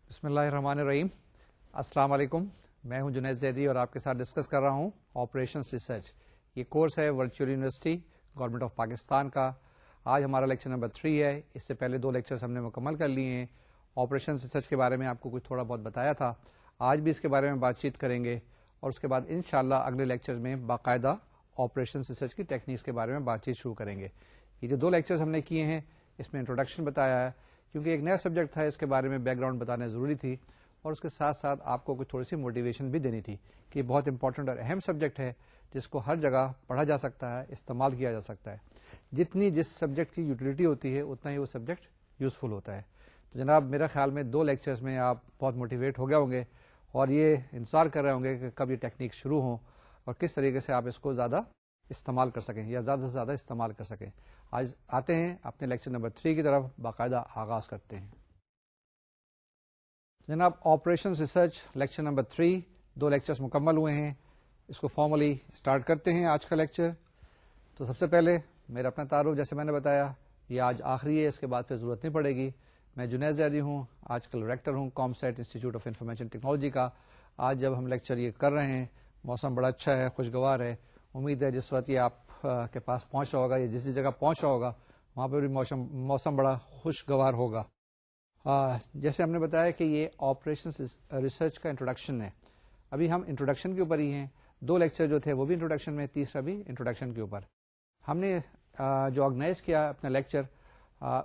بسم اللہ الرحمن الرحیم. السلام علیکم. میں ہوں جنید زیدی اور آپ کے ساتھ ڈسکس کر رہا ہوں آپریشنس ریسرچ. یہ کورس ہے virtual university government of Pakistan کا. آج ہمارا لیکچر نمبر 3 ہے. اس سے پہلے 2 لیکچرز ہم نے مکمل کر لیے ہیں. آپریشنس ریسرچ کے بارے میں آپ کو کچھ تھوڑا بہت بتایا تھا. آج بھی اس کے بارے میں بات چیت کریں گے اور اس کے بعد انشاءاللہ اگلے لیکچرز میں باقاعدہ آپریشنس ریسرچ کی ٹیکنیکس کے بارے میں بات چیت شروع کریں گے. یہ جو 2 لیکچرز ہم نے کیے ہیں اس میں انٹروڈکشن بتایا ہے کیونکہ ایک نیا سبجیکٹ تھا, اس کے بارے میں بیک گراؤنڈ بتانا ضروری تھی اور اس کے ساتھ ساتھ آپ کو کچھ تھوڑی سی موٹیویشن بھی دینی تھی کہ یہ بہت امپورٹنٹ اور اہم سبجیکٹ ہے جس کو ہر جگہ پڑھا جا سکتا ہے, استعمال کیا جا سکتا ہے. جتنی جس سبجیکٹ کی یوٹیلیٹی ہوتی ہے اتنا ہی وہ سبجیکٹ یوزفل ہوتا ہے. تو جناب میرا خیال میں 2 لیکچرز میں آپ بہت موٹیویٹ ہو گئے ہوں گے اور یہ انتظار کر رہے ہوں گے کہ کب یہ ٹیکنیک شروع ہوں اور کس طریقے سے آپ اس کو زیادہ استعمال کر سکیں یا زیادہ سے زیادہ استعمال کر سکیں. آج آتے ہیں اپنے لیکچر نمبر 3 کی طرف, باقاعدہ آغاز کرتے ہیں. جناب operations research lecture number 3, 2 lectures مکمل ہوئے ہیں. اس کو فارملی اسٹارٹ کرتے ہیں آج کا لیکچر. تو سب سے پہلے میرا اپنا تعارف, جیسے میں نے بتایا یہ آج آخری ہے, اس کے بعد پھر ضرورت نہیں پڑے گی. میں جنید زیدی ہوں, آج کل ریکٹر ہوں COMSATS institute of information technology کا. آج جب ہم لیکچر یہ کر رہے ہیں موسم بڑا اچھا ہے, خوشگوار ہے. امید ہے جس وقت یہ آپ کے پاس پہنچ رہا ہوگا یا جس جگہ پہنچ رہا ہوگا وہاں پہ بھی موسم بڑا خوشگوار ہوگا. جیسے ہم نے بتایا کہ یہ آپریشن ریسرچ کا انٹروڈکشن ہے. ابھی ہم انٹروڈکشن کے اوپر ہی ہیں. 2 لیکچر جو تھے وہ بھی انٹروڈکشن میں, تیسرا بھی انٹروڈکشن کے اوپر. ہم نے جو آرگنائز کیا اپنا لیکچر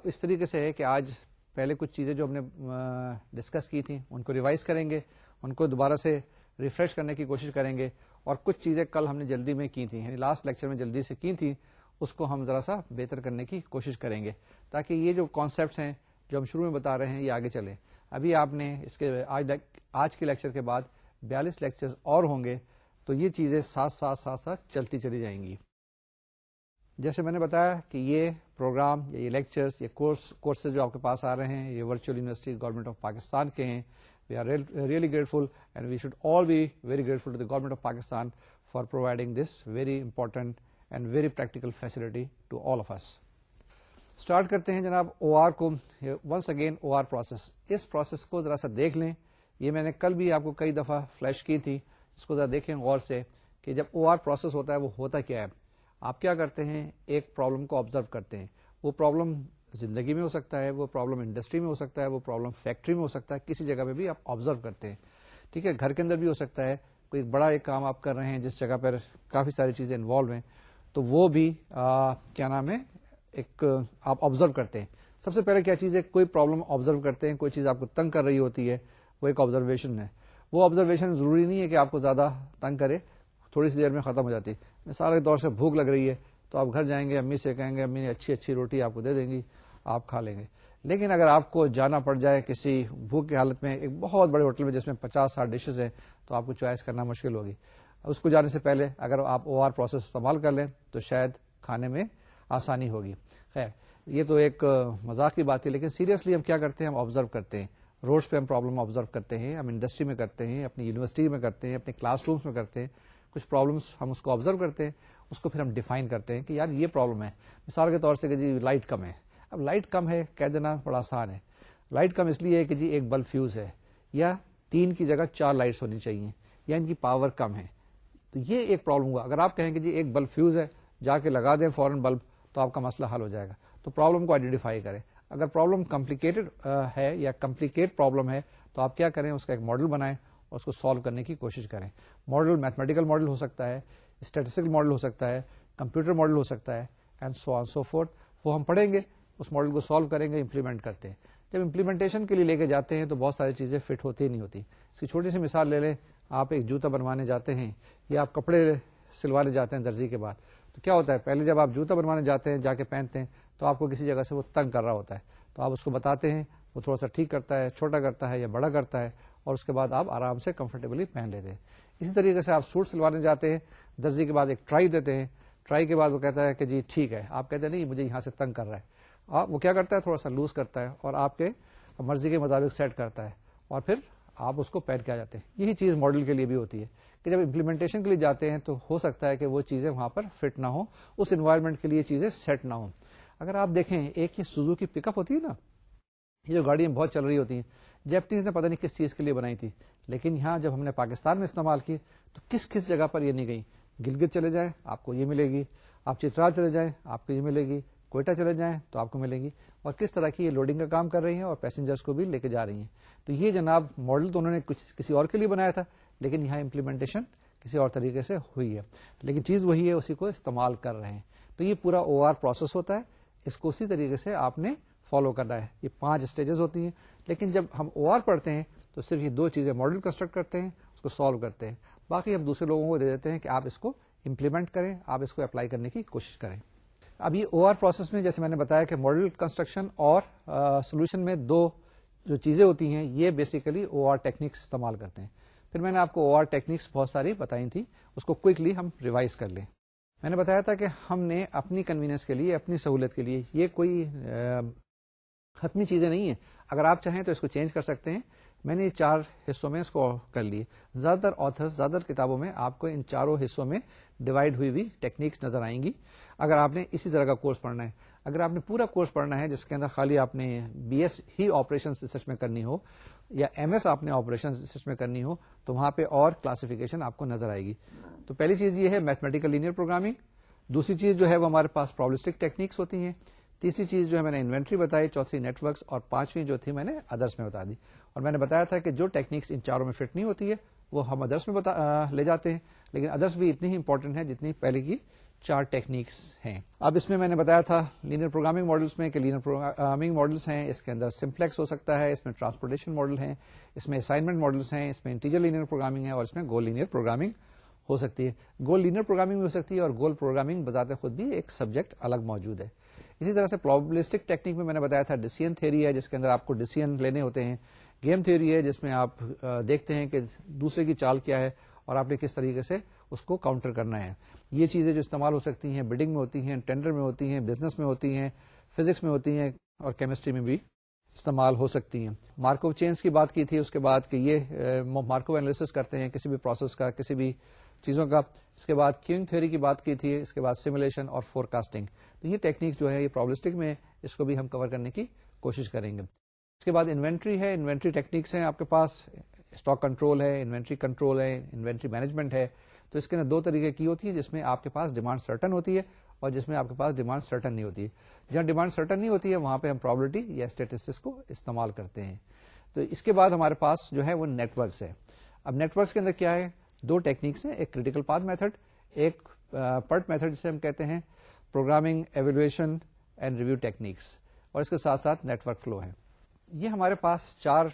اس طریقے سے ہے کہ آج پہلے کچھ چیزیں جو ہم نے ڈسکس کی تھیں ان کو ریوائز کریں گے, ان کو دوبارہ سے ریفریش کرنے کی کوشش کریں گے, اور کچھ چیزیں کل ہم نے جلدی میں کی تھیں, یعنی لاسٹ لیکچر میں جلدی سے کی تھیں, اس کو ہم ذرا سا بہتر کرنے کی کوشش کریں گے تاکہ یہ جو کانسیپٹس ہیں جو ہم شروع میں بتا رہے ہیں یہ آگے چلیں. ابھی آپ نے اس کے آج کے لیکچر کے بعد 42 لیکچرز اور ہوں گے, تو یہ چیزیں ساتھ چلتی چلی جائیں گی. جیسے میں نے بتایا کہ یہ پروگرام یا یہ لیکچرز, یہ کورسز جو آپ کے پاس آ رہے ہیں یہ virtual university government of Pakistan کے ہیں. We are really grateful and we should all be very grateful to the government of Pakistan for providing this very important and very practical facility to all of us. Start کرتے ہیں جناب O R کو. Once again O R process, اس process کو ذرا سا دیکھ لیں. یہ میں نے کل بھی آپ کو کئی دفعہ فلیش کی تھی, اس کو ذرا دیکھیں غور سے کہ جب او آر پروسیس ہوتا ہے وہ ہوتا کیا ہے. آپ کیا کرتے ہیں, ایک پرابلم کو آبزرو کرتے ہیں. وہ پرابلم زندگی میں ہو سکتا ہے, وہ پرابلم انڈسٹری میں ہو سکتا ہے, وہ پرابلم فیکٹری میں ہو سکتا ہے, کسی جگہ پہ بھی آپ آبزرو کرتے ہیں. ٹھیک ہے, گھر کے اندر بھی ہو سکتا ہے, کوئی بڑا ایک کام آپ کر رہے ہیں جس جگہ پر کافی ساری چیزیں انوالو ہیں, تو وہ بھی کیا نام ہے ایک آپ آبزرو کرتے ہیں. سب سے پہلے کیا چیز ہے, کوئی پرابلم آبزرو کرتے ہیں, کوئی چیز آپ کو تنگ کر رہی ہوتی ہے, وہ ایک آبزرویشن ہے. وہ آبزرویشن ضروری نہیں ہے کہ آپ کو زیادہ تنگ کرے, تھوڑی سی دیر میں ختم ہو جاتی ہے. مثال کے طور سے بھوک لگ رہی ہے تو آپ گھر جائیں گے, امی سے کہیں گے امی نے اچھی روٹی آپ کو دے دیں گی, آپ کھا لیں گے. لیکن اگر آپ کو جانا پڑ جائے کسی بھوک کی حالت میں ایک بہت بڑے ہوٹل میں جس میں 50-60 ڈشز ہیں, تو آپ کو چوائس کرنا مشکل ہوگی. اس کو جانے سے پہلے اگر آپ او آر پروسیس استعمال کر لیں تو شاید کھانے میں آسانی ہوگی. خیر, یہ تو ایک مذاق کی بات ہے, لیکن سیریسلی ہم کیا کرتے ہیں, ہم آبزرو کرتے ہیں. روڈس پہ ہم پرابلم آبزرو کرتے ہیں, ہم انڈسٹری میں کرتے ہیں, اپنی یونیورسٹی میں کرتے ہیں, اپنے کلاس رومس میں کرتے ہیں. کچھ پرابلمس ہم اس کو آبزرو کرتے ہیں, اس کو پھر ہم ڈیفائن کرتے ہیں کہ یار یہ پرابلم ہے. مثال کے طور سے کہ جی لائٹ کم ہے. اب لائٹ کم ہے کہہ دینا بڑا آسان ہے. لائٹ کم اس لیے ہے کہ جی ایک بلب فیوز ہے, یا 3 کی جگہ 4 لائٹس ہونی چاہیے, یا ان کی پاور کم ہے. تو یہ ایک پرابلم ہوا. اگر آپ کہیں کہ جی ایک بلب فیوز ہے, جا کے لگا دیں فوراً بلب, تو آپ کا مسئلہ حل ہو جائے گا. تو پرابلم کو آئیڈینٹیفائی کریں. اگر پرابلم کمپلیکیٹڈ ہے یا کمپلیکیٹ پرابلم ہے تو آپ کیا کریں, اس کا ایک ماڈل بنائیں اور اس کو سالو کرنے کی کوشش کریں. ماڈل میتھمیٹیکل ماڈل ہو سکتا ہے, اسٹیٹسٹیکل ماڈل ہو سکتا ہے, کمپیوٹر ماڈل ہو سکتا ہے, and so on so forth. وہ ہم پڑھیں گے, اس ماڈل کو سالو کریں گے, امپلیمنٹ کرتے ہیں. جب امپلیمنٹیشن کے لیے لے کے جاتے ہیں تو بہت ساری چیزیں فٹ ہوتی ہی نہیں ہوتی. اس کی چھوٹی سی مثال لے لیں, آپ ایک جوتا بنوانے جاتے ہیں یا آپ کپڑے سلوانے جاتے ہیں درزی کے بعد, تو کیا ہوتا ہے, پہلے جب آپ جوتا بنوانے جاتے ہیں جا کے پہنتے ہیں تو آپ کو کسی جگہ سے وہ تنگ کر رہا ہوتا ہے, تو آپ اس کو بتاتے ہیں, وہ تھوڑا سا ٹھیک کرتا ہے, چھوٹا کرتا ہے یا بڑا کرتا ہے, اور اس کے بعد آپ آرام سے کمفرٹیبلی پہن لیتے ہیں. اسی طریقے سے آپ سوٹ سلوانے جاتے ہیں, درزی کے بعد ایک ٹرائی دیتے ہیں, ٹرائی کے بعد وہ کہتا ہے کہ جی ٹھیک ہے, آپ کہتے ہیں نہیں مجھے یہاں سے تنگ کر رہا ہے, وہ کیا کرتا ہے تھوڑا سا لوز کرتا ہے اور آپ کے مرضی کے مطابق سیٹ کرتا ہے, اور پھر آپ اس کو پہن کے آ جاتے ہیں. یہی چیز ماڈل کے لیے بھی ہوتی ہے کہ جب امپلیمنٹیشن کے لیے جاتے ہیں تو ہو سکتا ہے کہ وہ چیزیں وہاں پر فٹ نہ ہو, اس انوائرمنٹ کے لیے چیزیں سیٹ نہ ہوں. اگر آپ دیکھیں ایک یہ سوزوکی پک اپ ہوتی ہے نا, یہ جو گاڑیاں بہت چل رہی ہوتی ہیں، جیپنیز نے پتہ نہیں کس چیز کے لیے بنائی تھی، لیکن یہاں جب ہم نے پاکستان میں استعمال کی تو کس کس جگہ پر یہ نہیں گئی. گلگت چلے جائیں آپ کو یہ ملے گی، آپ چترال چلے جائیں آپ کو یہ ملے گی، کوئٹہ چلے جائیں تو آپ کو ملے گی، اور کس طرح کی یہ لوڈنگ کا کام کر رہی ہیں اور پیسنجرز کو بھی لے کے جا رہی ہیں. تو یہ جناب ماڈل تو انہوں نے کسی اور کے لیے بنایا تھا، لیکن یہاں امپلیمنٹیشن کسی اور طریقے سے ہوئی ہے، لیکن چیز وہی ہے، اسی کو استعمال کر رہے ہیں. تو یہ پورا OR پروسیس ہوتا ہے، اس کو اسی طریقے سے آپ نے فالو کرنا ہے. یہ 5 اسٹیجز ہوتی ہیں، لیکن جب ہم OR پڑھتے ہیں تو صرف یہ 2 چیزیں ماڈل کنسٹرکٹ کرتے ہیں، اس کو سالو کرتے ہیں، باقی ہم دوسرے لوگوں کو دے دیتے ہیں کہ آپ اس کو امپلیمنٹ کریں، آپ اس کو اپلائی کرنے کی کوشش کریں. اب یہ OR پروسیس میں جیسے میں نے بتایا کہ ماڈل کنسٹرکشن اور سولوشن میں 2 جو چیزیں ہوتی ہیں یہ بیسیکلی OR ٹیکنیکس استعمال کرتے ہیں. پھر میں نے آپ کو OR ٹیکنیکس بہت ساری بتائی تھی، اس کو کوئکلی ہم ریوائز کر لیں. میں نے بتایا تھا کہ ہم نے اپنی کنوینئنس کے لیے، اپنی سہولت کے لیے، یہ کوئی حتمی چیزیں نہیں ہیں، اگر آپ چاہیں تو اس کو چینج کر سکتے ہیں. میں نے 4 حصوں میں اس کو کر لیے. زیادہ تر آتھرز، زیادہ تر کتابوں میں آپ کو ان 4 حصوں میں ڈیوائڈ ہوئی ٹیکنیکس نظر آئیں گی اگر آپ نے اسی طرح کا کورس پڑھنا ہے. اگر آپ نے پورا کورس پڑھنا ہے جس کے اندر خالی آپ نے BS ہی آپریشن ریسرچ میں کرنی ہو یا MS آپ نے آپریشن ریسرچ میں کرنی ہو تو وہاں پہ اور کلاسیفیکیشن آپ کو نظر آئے گی. تو پہلی چیز یہ ہے میتھمیٹیکل لینئر پروگرامنگ. دوسری چیز جو ہے وہ ہمارے پاس پرابلسٹک ٹیکنیکس ہوتی ہیں. تیسری چیز جو ہے میں نے انوینٹری بتائی، چوتھی نیٹ ورکس، اور 5ویں جو تھی میں نے ادرس میں بتا دی. اور میں نے بتایا تھا کہ جو ٹیکنیکس ان 4 میں فٹ نہیں ہوتی ہے وہ ہم ادرس میں لے جاتے ہیں، لیکن ادرس بھی اتنی ہی امپورٹنٹ ہے جتنی پہلے کی 4 ٹیکنیکس ہیں. اب اس میں نے بتایا تھا لینئر پروگرامنگ ماڈلس میں کہ لینئر پروگرامنگ ماڈلس ہیں، اس کے اندر سمپلیکس ہو سکتا ہے، اس میں ٹرانسپورٹیشن ماڈل ہیں، اس میں اسائنمنٹ ماڈلس ہیں، اس میں انٹیجر لینئر پروگرامنگ ہے، اور اس میں گول لینئر پروگرامنگ ہو سکتی ہے. گول لینئر پروگرامنگ بھی ہو سکتی ہے، اور گول پروگرامنگ بذات خود بھی ایک سبجیکٹ الگ موجود ہے. اسی طرح سے پرابلسٹک ٹیکنیک میں نے بتایا تھا ڈیسیژن تھیوری ہے، جس کے اندر آپ کو ڈیسیژن لینے ہوتے ہیں. گیم تھیوری ہے، جس میں آپ دیکھتے ہیں کہ دوسرے کی چال کیا ہے اور آپ نے کس طریقے سے اس کو کاؤنٹر کرنا ہے. یہ چیزیں جو استعمال ہو سکتی ہیں بڈنگ میں ہوتی ہیں، ٹینڈر میں ہوتی ہیں، بزنس میں ہوتی ہیں، فزکس میں ہوتی ہیں، اور کیمسٹری میں بھی استعمال ہو سکتی ہیں. مارکوو چینز کی بات کی تھی اس کے بعد کہ یہ مارکوو انالیسس کرتے ہیں کسی بھی پروسیس کا، کسی بھی چیزوں کا. اس کے بعد کیونگ تھیوری کی بات کی تھی، اس کے بعد سیمولیشن اور فور کاسٹنگ. تو یہ ٹیکنیک جو ہے یہ پرابلسٹک میں، اس کو بھی ہم کور کرنے کی کوشش کریں گے. اس کے بعد انوینٹری ہے، انوینٹری ٹیکنیکس ہیں آپ کے پاس، اسٹاک کنٹرول ہے، انوینٹری کنٹرول ہے، انوینٹری مینجمنٹ ہے. تو اس کے اندر 2 طریقے کی ہوتی ہیں، جس میں آپ کے پاس ڈیمانڈ سرٹن ہوتی ہے اور جس میں آپ کے پاس ڈیمانڈ سرٹن نہیں ہوتی ہے. جہاں ڈیمانڈ سرٹن نہیں ہوتی ہے وہاں پہ ہم پرابلٹی یا اسٹیٹسٹکس کو استعمال کرتے ہیں. تو اس کے بعد ہمارے پاس جو ہے وہ نیٹ ورکس ہے. اب نیٹ ورکس کے اندر کیا ہے، 2 ٹیکنیکس ہیں، ایک کریٹیکل پاتھ میتھڈ، ایک PERT میتھڈ جسے ہم کہتے ہیں programming evaluation and review techniques, اور اس کے ساتھ ساتھ نیٹ ورک فلو ہے. یہ ہمارے پاس 4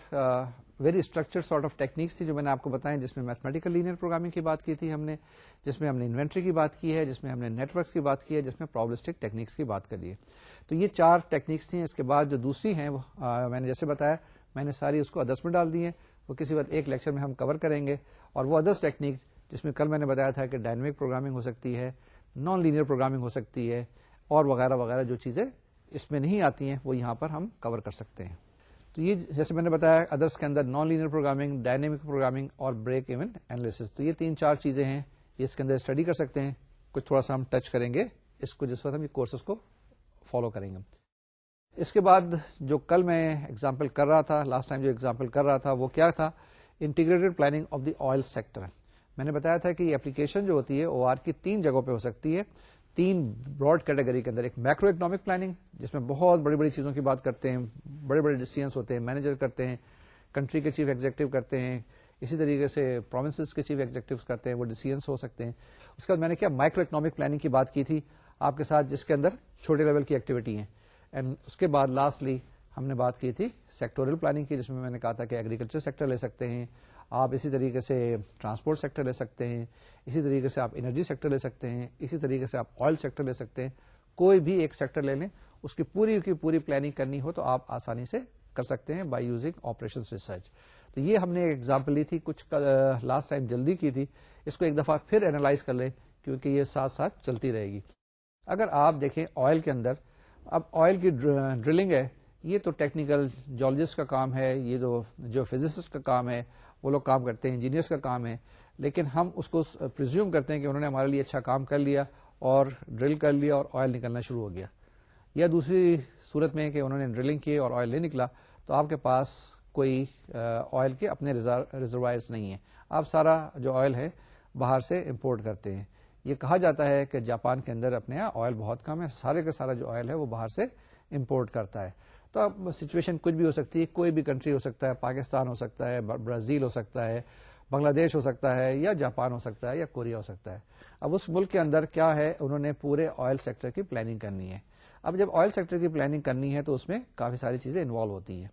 very structured sort of techniques تھی جو میں نے آپ کو بتائیں، جس میں میتھمیٹیکل لینئر پروگرامنگ کی بات کی تھی ہم نے، جس میں ہم نے انوینٹری کی بات کی ہے، جس میں ہم نے نیٹ ورکس کی بات کی ہے، جس میں پرابلسٹک ٹیکنیکس کی بات کری ہے. تو یہ 4 ٹیکنیکس تھیں. اس کے بعد جو دوسری ہیں وہ میں نے جیسے بتایا میں نے ساری اس کو ادرس میں ڈال دی ہیں، وہ کسی وقت ایک لیکچر میں ہم کور کریں گے. اور وہ ادرس ٹیکنیکس جس میں کل میں نے بتایا تھا کہ ڈائنامک پروگرامنگ ہو سکتی ہے، نان لینئر پروگرامنگ ہو سکتی ہے، اور وغیرہ وغیرہ جو چیزیں اس میں نہیں آتی ہیں وہ یہاں پر ہم کور کر سکتے ہیں. تو یہ جیسے میں نے بتایا ادرس کے اندر non linear programming, dynamic programming اور بریک ایون انالیسس. تو یہ 3-4 چیزیں ہیں، یہ اس کے اندر اسٹڈی کر سکتے ہیں. کچھ تھوڑا سا ہم ٹچ کریں گے اس کو جس وقت ہم یہ کورسز کو فالو کریں گے. اس کے بعد جو کل میں ایگزامپل کر رہا تھا، لاسٹ ٹائم جو ایگزامپل کر رہا تھا وہ کیا تھا، integrated planning of the oil sector. میں نے بتایا تھا کہ یہ اپلیکیشن جو ہوتی ہے OR کی 3 جگہوں پہ ہو سکتی ہے، 3 براڈ کیٹیگری کے اندر. ایک میکرو اکنامک پلاننگ جس میں بہت بڑی بڑی چیزوں کی بات کرتے ہیں، بڑے بڑے ڈیسیژنس ہوتے ہیں، مینیجر کرتے ہیں، کنٹری کے چیف ایگزیکٹو کرتے ہیں، اسی طریقے سے پروونسز کے چیف ایگزیکٹو کرتے ہیں، وہ ڈیسیژنس ہو سکتے ہیں. اس کے بعد میں نے کیا مائکرو اکنامک پلاننگ کی بات کی تھی آپ کے ساتھ، جس کے اندر چھوٹے لیول کی ایکٹیویٹی ہیں. اینڈ اس کے بعد لاسٹلی ہم نے بات کی تھی سیکٹورل پلاننگ کی، جس میں نے کہا تھا کہ ایگریکلچر سیکٹر لے سکتے ہیں آپ، اسی طریقے سے ٹرانسپورٹ سیکٹر لے سکتے ہیں، اسی طریقے سے آپ انرجی سیکٹر لے سکتے ہیں، اسی طریقے سے آپ آئل سیکٹر لے سکتے ہیں. کوئی بھی ایک سیکٹر لے لیں، اس کی پوری پلاننگ کرنی ہو تو آپ آسانی سے کر سکتے ہیں بائی یوزنگ آپریشن ریسرچ. تو یہ ہم نے ایک ایگزامپل لی تھی، کچھ لاسٹ ٹائم جلدی کی تھی، اس کو ایک دفعہ پھر اینالائز کر لیں کیونکہ یہ ساتھ ساتھ چلتی رہے گی. اگر آپ دیکھیں آئل کے اندر، اب آئل کی ڈرلنگ ہے، یہ تو ٹیکنیکل جیولوجسٹ کا کام ہے، یہ جو فزسسٹ کا کام ہے وہ لوگ کام کرتے ہیں، انجینئرس کا کام ہے. لیکن ہم اس کو پریزیوم کرتے ہیں کہ انہوں نے ہمارے لیے اچھا کام کر لیا اور ڈرل کر لیا اور آئل نکلنا شروع ہو گیا. یا دوسری صورت میں کہ انہوں نے ڈرلنگ کی اور آئل نہیں نکلا تو آپ کے پاس کوئی آئل کے اپنے ریزروائرز نہیں ہیں. آپ سارا جو آئل ہے باہر سے امپورٹ کرتے ہیں. یہ کہا جاتا ہے کہ جاپان کے اندر اپنے یہاں آئل بہت کم ہے, سارے کا سارا جو آئل ہے وہ باہر سے امپورٹ کرتا ہے. تو اب سچویشن کچھ بھی ہو سکتی ہے, کوئی بھی کنٹری ہو سکتا ہے, پاکستان ہو سکتا ہے, برازیل ہو سکتا ہے, بنگلہ دیش ہو سکتا ہے, یا جاپان ہو سکتا ہے, یا کوریا ہو سکتا ہے. اب اس ملک کے اندر کیا ہے, انہوں نے پورے آئل سیکٹر کی پلاننگ کرنی ہے. اب جب آئل سیکٹر کی پلاننگ کرنی ہے تو اس میں کافی ساری چیزیں انوالو ہوتی ہیں.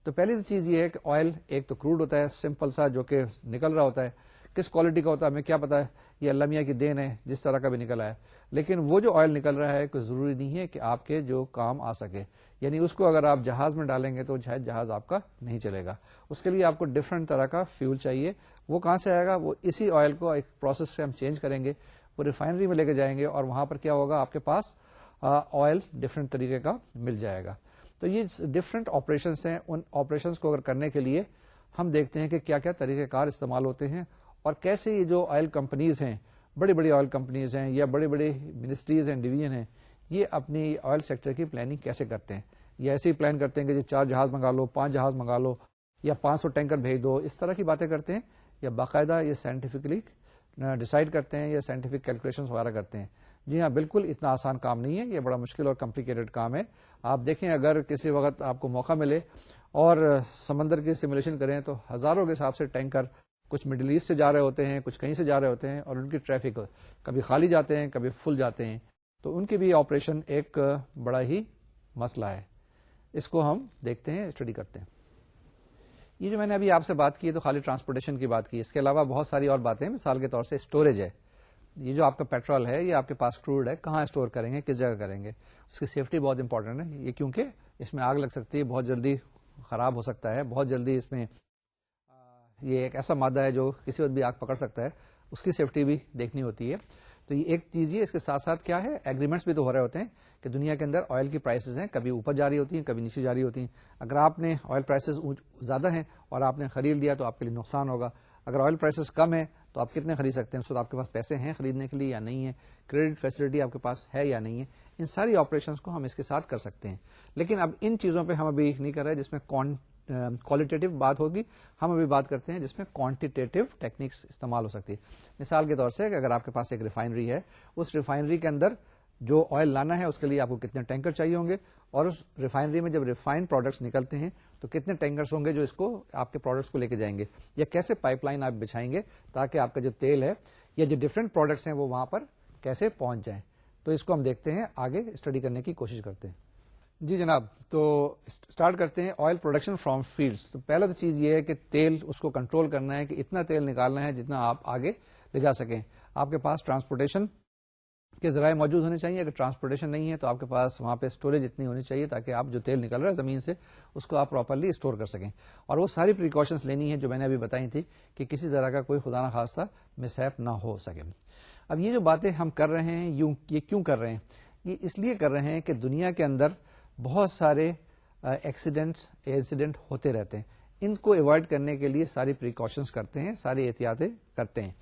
تو پہلی چیز یہ ہے کہ آئل ایک تو کروڈ ہوتا ہے, سمپل سا, جو کہ نکل رہا ہوتا ہے. کس کوالٹی کا ہوتا ہے ہمیں کیا پتا ہے, یہ اللہ میاں کی دین ہے, جس طرح کا بھی نکل آیا. لیکن وہ جو آئل نکل رہا ہے کوئی ضروری نہیں ہے کہ آپ کے جو کام آ سکے. یعنی اس کو اگر آپ جہاز میں ڈالیں گے تو شاید جہاز آپ کا نہیں چلے گا. اس کے لیے آپ کو ڈفرنٹ طرح کا فیول چاہیے. وہ کہاں سے آئے گا, وہ اسی آئل کو ایک پروسیس سے ہم چینج کریں گے, وہ ریفائنری میں لے کے جائیں گے, اور وہاں پر کیا ہوگا, آپ کے پاس آئل ڈفرنٹ طریقے کا مل جائے گا. تو یہ ڈفرنٹ آپریشنس ہیں. ان آپریشنس کو اگر کرنے کے لیے ہم دیکھتے ہیں کہ کیا کیا طریقہ کار استعمال ہوتے ہیں, اور کیسے یہ جو آئل کمپنیز ہیں, بڑی بڑی آئل کمپنیز ہیں, یا بڑی بڑی منسٹریز اینڈ ڈویژن ہیں, یہ اپنی آئل سیکٹر کی پلاننگ کیسے کرتے ہیں. یہ ایسے ہی پلان کرتے ہیں کہ 4 جہاز منگا لو, 5 جہاز منگا لو, یا 500 ٹینکر بھیج دو, اس طرح کی باتیں کرتے ہیں, یا باقاعدہ یہ سائنٹیفکلی ڈیسائیڈ کرتے ہیں, یا سائنٹیفک کیلکولیشنز وغیرہ کرتے ہیں. جی ہاں, بالکل اتنا آسان کام نہیں ہے, یہ بڑا مشکل اور کمپلیکیٹڈ کام ہے. آپ دیکھیں, اگر کسی وقت آپ کو موقع ملے اور سمندر کی سیمولیشن کریں تو ہزاروں کے حساب سے ٹینکر کچھ مڈل ایسٹ سے جا رہے ہوتے ہیں, کچھ کہیں سے جا رہے ہوتے ہیں, اور ان کی ٹریفک کبھی خالی جاتے ہیں, کبھی فل جاتے ہیں. تو ان کی بھی آپریشن ایک بڑا ہی مسئلہ ہے. اس کو ہم دیکھتے ہیں, اسٹڈی کرتے ہیں. یہ جو میں نے ابھی آپ سے بات کی ہے تو خالی ٹرانسپورٹیشن کی بات کی. اس کے علاوہ بہت ساری اور باتیں, مثال کے طور سے اسٹوریج ہے. یہ جو آپ کا پیٹرول ہے, یہ آپ کے پاس کروڈ ہے, کہاں اسٹور کریں گے, کس جگہ کریں گے, اس کی سیفٹی بہت امپورٹنٹ ہے. یہ کیونکہ اس میں آگ لگ سکتی ہے, بہت جلدی خراب ہو سکتا ہے, بہت جلدی اس میں یہ ایک ایسا مادہ ہے جو کسی وقت بھی آگ پکڑ سکتا ہے, اس کی سیفٹی بھی دیکھنی ہوتی ہے. تو یہ ایک چیز, یہ اس کے ساتھ ساتھ کیا ہے, ایگریمنٹس بھی تو ہو رہے ہوتے ہیں کہ دنیا کے اندر آئل کی پرائسز ہیں, کبھی اوپر جاری ہوتی ہیں, کبھی نیچے جاری ہوتی ہیں. اگر آپ نے آئل پرائسز زیادہ ہیں اور آپ نے خرید لیا تو آپ کے لیے نقصان ہوگا. اگر آئل پرائسز کم ہیں تو آپ کتنے خرید سکتے ہیں, اس وقت آپ کے پاس پیسے ہیں خریدنے کے لیے یا نہیں ہے, کریڈٹ فیسلٹی آپ کے پاس ہے یا نہیں ہے. ان ساری آپریشنس کو ہم اس کے ساتھ کر سکتے ہیں. لیکن اب ان چیزوں پہ ہم ابھی نہیں کر رہے جس میں کوالٹیٹیو بات ہوگی. ہم ابھی بات کرتے ہیں جس میں کوانٹیٹیو ٹیکنیکس استعمال ہو سکتی ہے. مثال کے طور سے اگر آپ کے پاس ایک ریفائنری ہے, اس ریفائنری کے اندر جو آئل لانا ہے اس کے لیے آپ کو کتنے ٹینکر چاہیے ہوں گے, اور اس ریفائنری میں جب ریفائنڈ پروڈکٹس نکلتے ہیں تو کتنے ٹینکرز ہوں گے جو اس کو آپ کے پروڈکٹس کو لے کے جائیں گے, یا کیسے پائپ لائن آپ بچھائیں گے تاکہ آپ کا جو تیل ہے یا جو ڈفرینٹ پروڈکٹس ہیں وہ وہاں پر کیسے پہنچ جائیں. تو اس کو ہم دیکھتے ہیں, آگے اسٹڈی کرنے کی کوشش کرتے ہیں. جی جناب, تو اسٹارٹ کرتے ہیں آئل پروڈکشن فرام فیلڈس. تو پہلا تو چیز یہ ہے کہ تیل, اس کو کنٹرول کرنا ہے کہ اتنا تیل نکالنا ہے جتنا آپ آگے لے جا سکیں. آپ کے پاس ٹرانسپورٹیشن کے ذرائع موجود ہونے چاہیے. اگر ٹرانسپورٹیشن نہیں ہے تو آپ کے پاس وہاں پہ اسٹوریج اتنی ہونی چاہیے تاکہ آپ جو تیل نکل رہا ہے زمین سے اس کو آپ پراپرلی اسٹور کر سکیں. اور وہ ساری پریکاشنس لینی ہے جو میں نے ابھی بتائی تھی کہ کسی طرح کا کوئی خدا نخواستہ مس ہیپ نہ ہو سکے. اب یہ جو باتیں ہم کر رہے ہیں, یہ کیوں کر رہے ہیں؟ یہ اس لیے کر رہے ہیں کہ دنیا کے اندر بہت سارے انسیڈنٹ ہوتے رہتے ہیں. ان کو اوائڈ کرنے کے لیے ساری پریکاشنس کرتے ہیں, ساری احتیاطیں کرتے ہیں.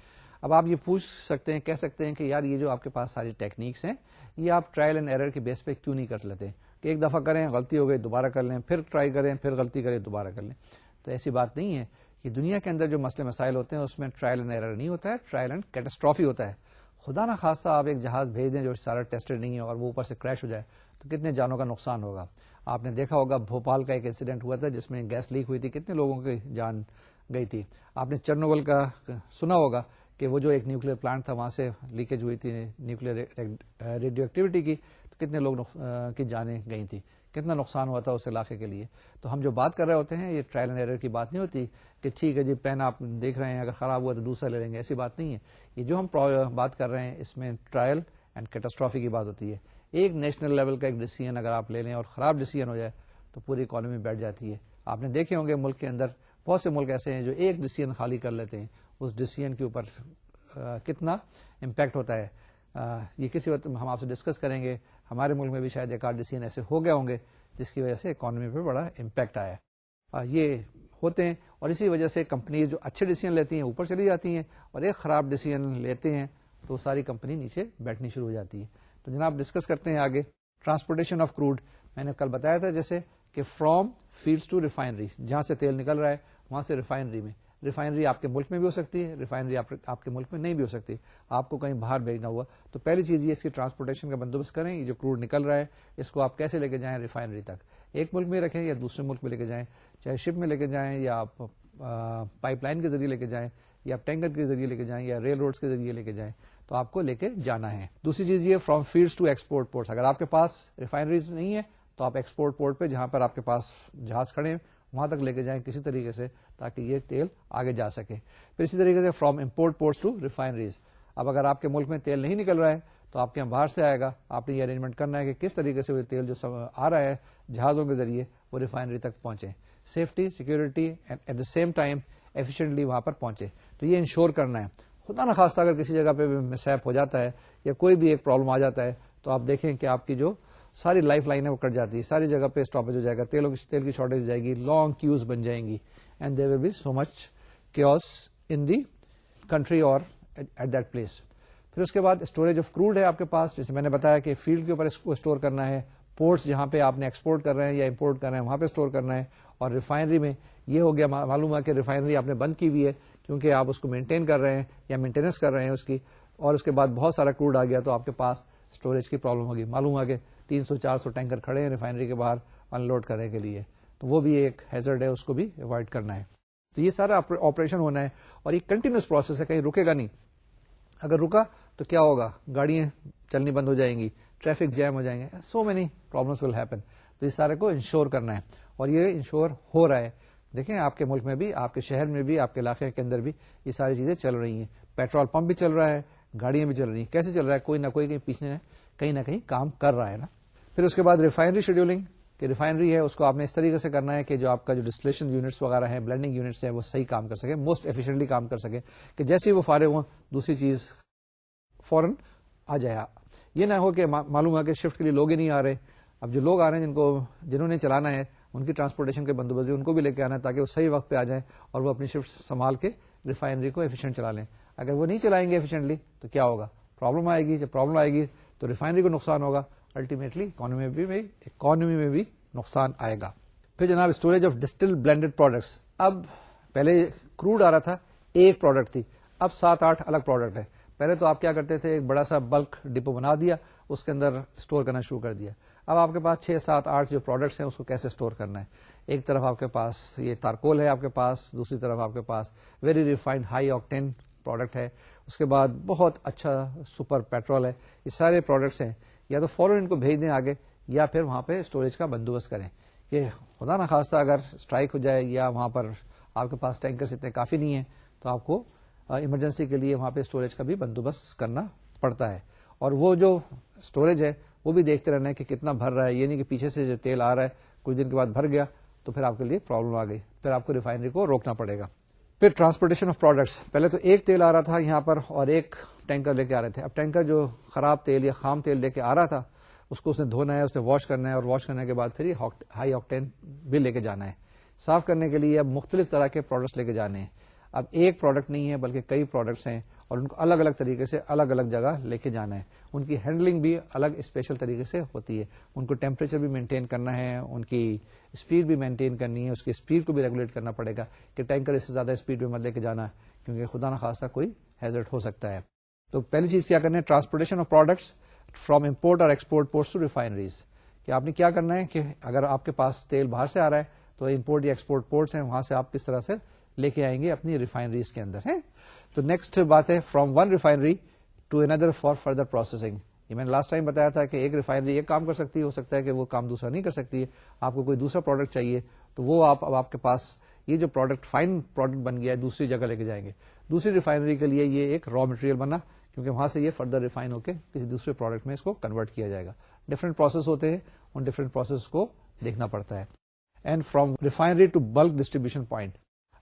اب آپ یہ پوچھ سکتے ہیں, کہہ سکتے ہیں کہ یار یہ جو آپ کے پاس ساری ٹیکنیکس ہیں یہ آپ ٹرائل اینڈ ایرر کے بیس پہ کیوں نہیں کر لیتے, کہ ایک دفعہ کریں, غلطی ہو گئی, دوبارہ کر لیں, پھر ٹرائی کریں, پھر غلطی کریں, دوبارہ کر لیں. تو ایسی بات نہیں ہے. یہ دنیا کے اندر جو مسئلے مسائل ہوتے ہیں اس میں ٹرائل اینڈ ایرر نہیں ہوتا ہے, ٹرائل اینڈ کیٹاسٹرافی ہوتا ہے. خدا نہ خواستہ آپ ایک جہاز بھیج دیں جو سارا ٹیسٹڈ نہیں ہے اور وہ اوپر سے کریش ہو جائے تو کتنے جانوں کا نقصان ہوگا. آپ نے دیکھا ہوگا بھوپال کا ایک انسیڈنٹ ہوا تھا جس میں گیس لیک ہوئی تھی, کتنے لوگوں کی جان گئی تھی. آپ نے چرنوبل کا سنا ہوگا کہ وہ جو ایک نیوکلیر پلانٹ تھا وہاں سے لیکیج ہوئی تھی نیوکلیر ریڈیو ایکٹیویٹی کی, تو کتنے لوگ کی جانیں گئی تھی, کتنا نقصان ہوا تھا اس علاقے کے لیے. تو ہم جو بات کر رہے ہوتے ہیں یہ ٹرائل اینڈ ایرر کی بات نہیں ہوتی کہ ٹھیک ہے جی پین آپ دیکھ رہے ہیں اگر خراب ہوا تو دوسرا لے لیں گے, ایسی بات نہیں ہے. یہ جو ہم بات کر رہے ہیں اس میں ٹرائل اینڈ کیٹاسٹرافی کی بات ہوتی ہے. ایک نیشنل لیول کا ایک ڈیسیژن اگر آپ لے لیں اور خراب ڈیسیژن ہو جائے تو پوری اکانومی بیٹھ جاتی ہے. آپ نے دیکھے ہوں گے ملک کے اندر بہت سے ملک ایسے ہیں جو ایک ڈیسیژن خالی کر لیتے ہیں, اس ڈیسیژن کے اوپر کتنا امپیکٹ ہوتا ہے. یہ کسی وقت ہم آپ سے ڈسکس کریں گے. ہمارے ملک میں بھی شاید ایک آدھ ڈیسیژن ایسے ہو گئے ہوں گے جس کی وجہ سے اکانومی پہ بڑا امپیکٹ آیا. یہ ہوتے ہیں اور اسی وجہ سے کمپنیز جو اچھے ڈیسیژن لیتی ہیں اوپر چلی جاتی ہیں اور ایک خراب ڈیسیژن لیتے ہیں تو ساری کمپنی نیچے بیٹھنی شروع ہو جاتی ہے. تو جناب ڈسکس کرتے ہیں آگے ٹرانسپورٹیشن آف کروڈ. میں نے کل بتایا تھا جیسے کہ فرام فیلڈس ٹو ریفائنری، جہاں سے تیل نکل رہا ہے وہاں سے ریفائنری میں. ریفائنری آپ کے ملک میں بھی ہو سکتی ہے، ریفائنری آپ کے ملک میں نہیں بھی ہو سکتی، آپ کو کہیں باہر بھیجنا ہوا تو پہلی چیز یہ اس کی ٹرانسپورٹیشن کا بندوبست کریں. یہ جو کروڈ نکل رہا ہے اس کو آپ کیسے لے کے جائیں ریفائنری تک، ایک ملک میں رکھیں یا دوسرے ملک میں لے کے جائیں، چاہے شپ میں لے کے جائیں یا آپ پائپ لائن کے ذریعے لے کے جائیں یا آپ ٹینکر کے ذریعے لے کے جائیں یا ریل روڈس کے ذریعے لے کے جائیں، تو آپ کو لے کے جانا ہے. دوسری چیز یہ from fields to export ports, اگر آپ کے پاس ریفائنریز نہیں ہے تو آپ ایکسپورٹ پورٹ پہ جہاں پر آپ کے پاس جہاز کھڑے ہیں وہاں تک لے کے جائیں کسی طریقے سے تاکہ یہ تیل آگے جا سکے. پھر اسی طریقے سے from import ports to refineries, اب اگر آپ کے ملک میں تیل نہیں نکل رہا ہے تو آپ کے یہاں باہر سے آئے گا، آپ نے یہ ارینجمنٹ کرنا ہے کہ کس طریقے سے وہ تیل جو آ رہا ہے جہازوں کے ذریعے وہ ریفائنری تک پہنچے، safety security at the same time efficiently وہاں پر پہنچے. تو یہ انشور کرنا ہے. خدا نہ خواستہ اگر کسی جگہ پہ مسہیپ ہو جاتا ہے یا کوئی بھی ایک پرابلم آ جاتا ہے تو آپ دیکھیں کہ آپ کی جو ساری لائف لائن ہے وہ کٹ جاتی ہے، ساری جگہ پہ اسٹاپیج ہو جائے گا، تیل کی شارٹیج ہو جائے گی، لانگ کیوز بن جائیں گی and there will be so much chaos in the country اور ایٹ دیٹ پلیس. پھر اس کے بعد اسٹوریج آف کروڈ ہے آپ کے پاس، جیسے میں نے بتایا کہ فیلڈ کے اوپر اس کو اسٹور کرنا ہے، پورٹس جہاں پہ آپ نے ایکسپورٹ کر رہے ہیں یا امپورٹ کر رہے ہیں وہاں پہ اسٹور کرنا ہے، اور ریفائنری میں یہ ہو گیا معلوم ہے کہ ریفائنری آپ نے بند کی ہوئی ہے کیونکہ آپ اس کو مینٹین کر رہے ہیں یا مینٹیننس کر رہے ہیں اس کی، اور اس کے بعد بہت سارا کروڈ آ گیا تو آپ کے پاس اسٹوریج کی پرابلم ہوگی. معلوم ہے کہ 300-400 ٹینکر کھڑے ہیں ریفائنری کے باہر ان لوڈ کرنے کے لیے، تو وہ بھی ایک ہیزرڈ ہے، اس کو بھی اوائڈ کرنا ہے. تو یہ سارا آپریشن ہونا ہے اور یہ کنٹینیوس پروسیس ہے، کہیں رکے گا نہیں. اگر رکا تو کیا ہوگا، گاڑیاں چلنی بند ہو جائیں گی، ٹریفک جیم ہو جائیں گے، so many problems will happen. تو اس سارے کو انشور کرنا ہے اور یہ انشور ہو رہا ہے. دیکھیں آپ کے ملک میں بھی، آپ کے شہر میں بھی، آپ کے علاقے کے اندر بھی یہ ساری چیزیں چل رہی ہیں. پیٹرول پمپ بھی چل رہا ہے، گاڑیاں بھی چل رہی ہیں. کیسے چل رہا ہے، کوئی نہ کوئی کہیں پیچھے کہیں نہ کہیں کام کر رہا ہے نا. پھر اس کے بعد ریفائنری شیڈولنگ، کہ ریفائنری ہے اس کو آپ نے اس طریقے سے کرنا ہے کہ جو آپ کا جو ڈسٹلیشن یونٹس وغیرہ ہیں، بلینڈنگ یونٹس ہیں، وہ صحیح کام کر سکے، موسٹ ایفیشینٹلی کام کر سکے، کہ جیسے ہی وہ فارغ ہوں دوسری چیز فوراً آ جائے. یہ نہ ہو کہ معلوم ہے کہ شفٹ کے لیے لوگ ہی نہیں آ رہے، اب جو لوگ آ رہے ہیں جنہوں نے چلانا ہے ان کی ٹرانسپورٹیشن کے بندوبست ان کو بھی لے کے آنا ہے تاکہ وہ صحیح وقت پہ آ جائیں اور وہ اپنی شفٹ سنبھال کے ریفائنری کو ایفیشینٹ چلا لیں. اگر وہ نہیں چلائیں گے ایفیشینٹلی تو کیا ہوگا، پرابلم آئے گی. جب پرابلم آئے گی تو ریفائنری کو نقصان ہوگا، الٹیمیٹلی اکانومی میں بھی نقصان آئے گا. پھر جناب storage of distil blended products. اب پہلے کروڈ آ رہا تھا ایک پروڈکٹ تھی، اب 7-8 الگ پروڈکٹ ہے. پہلے تو آپ کیا کرتے تھے، ایک بڑا سا بلک ڈپو بنا دیا، اس کے اندر اسٹور کرنا شروع کر دیا. اب آپ کے پاس 6-7-8 جو پروڈکٹس ہیں اس کو کیسے اسٹور کرنا ہے. ایک طرف آپ کے پاس یہ تارکول ہے آپ کے پاس، دوسری طرف آپ کے پاس very refined high octane product ہے، اس کے بعد بہت اچھا سپر پیٹرول ہے. یہ سارے پروڈکٹس ہیں، یا تو فوراً ان کو بھیج دیں آگے یا پھر وہاں پہ اسٹوریج کا بندوبست کریں کہ خدا نہ خواستہ اگر اسٹرائک ہو جائے یا وہاں پر آپ کے پاس ٹینکرز اتنے کافی نہیں ہیں تو آپ کو ایمرجنسی کے لیے وہاں پہ اسٹوریج کا بھی بندوبست کرنا پڑتا ہے. اور وہ جو اسٹوریج ہے وہ بھی دیکھتے رہنا ہے کہ کتنا بھر رہا ہے، یہ نہیں کہ پیچھے سے جو تیل آ رہا ہے کچھ دن کے بعد بھر گیا تو پھر آپ کے لیے پرابلم آ گئی، پھر آپ کو ریفائنری کو روکنا پڑے گا. پھر ٹرانسپورٹیشن آف پروڈکٹس، پہلے تو ایک تیل آ رہا تھا یہاں پر اور ایک ٹینکر لے کے آ رہے تھے. اب ٹینکر جو خراب تیل یا خام تیل لے کے آ رہا تھا اس کو اس نے دھونا ہے، اس نے واش کرنا ہے، اور واش کرنے کے بعد پھر یہ ہائی آکٹین بھی لے کے جانا ہے. صاف کرنے کے لیے اب مختلف طرح کے پروڈکٹس لے کے جانے ہیں. اب ایک پروڈکٹ نہیں ہے بلکہ کئی پروڈکٹس ہیں اور ان کو الگ الگ طریقے سے الگ الگ جگہ لے کے جانا ہے. ان کی ہینڈلنگ بھی الگ اسپیشل طریقے سے ہوتی ہے. ان کو ٹیمپریچر بھی مینٹین کرنا ہے، ان کی اسپیڈ بھی مینٹین کرنی ہے، اس کی اسپیڈ کو بھی ریگولیٹ کرنا پڑے گا کہ ٹینکر اس سے زیادہ اسپیڈ میں مت لے کے جانا کیونکہ خدا نہ خواستہ کوئی ہیزرڈ ہو سکتا ہے. تو پہلی چیز کیا کرنا ہے، transportation of products from import اور ایکسپورٹ پورٹس ٹو ریفائنریز. کہ آپ نے کیا کرنا ہے کہ اگر آپ کے پاس تیل باہر سے آ رہا ہے تو امپورٹ یا ایکسپورٹ پورٹس ہیں، وہاں سے آپ کس طرح سے لے کے آئیں گے اپنی ریفائنریز کے اندر ہے. تو نیکسٹ بات ہے from one refinery to another for further processing. یہ میں نے لاسٹ ٹائم بتایا تھا کہ ایک ریفائنری ایک کام کر سکتی ہے، ہو سکتا ہے کہ وہ کام دوسرا نہیں کر سکتی ہے. آپ کو کوئی دوسرا پروڈکٹ چاہیے تو وہ اب آپ کے پاس یہ جو پروڈکٹ فائن پروڈکٹ بن گیا ہے دوسری جگہ لے کے جائیں گے. دوسری ریفائنری کے لیے یہ ایک را مٹیریل بنا کیونکہ وہاں سے یہ فردر ریفائن ہو کے کسی دوسرے پروڈکٹ میں اس کو کنورٹ کیا جائے گا. ڈفرنٹ پروسیس ہوتے ہیں، ان ڈفرنٹ پروسیس کو دیکھنا پڑتا ہے. And from refinery to bulk distribution point.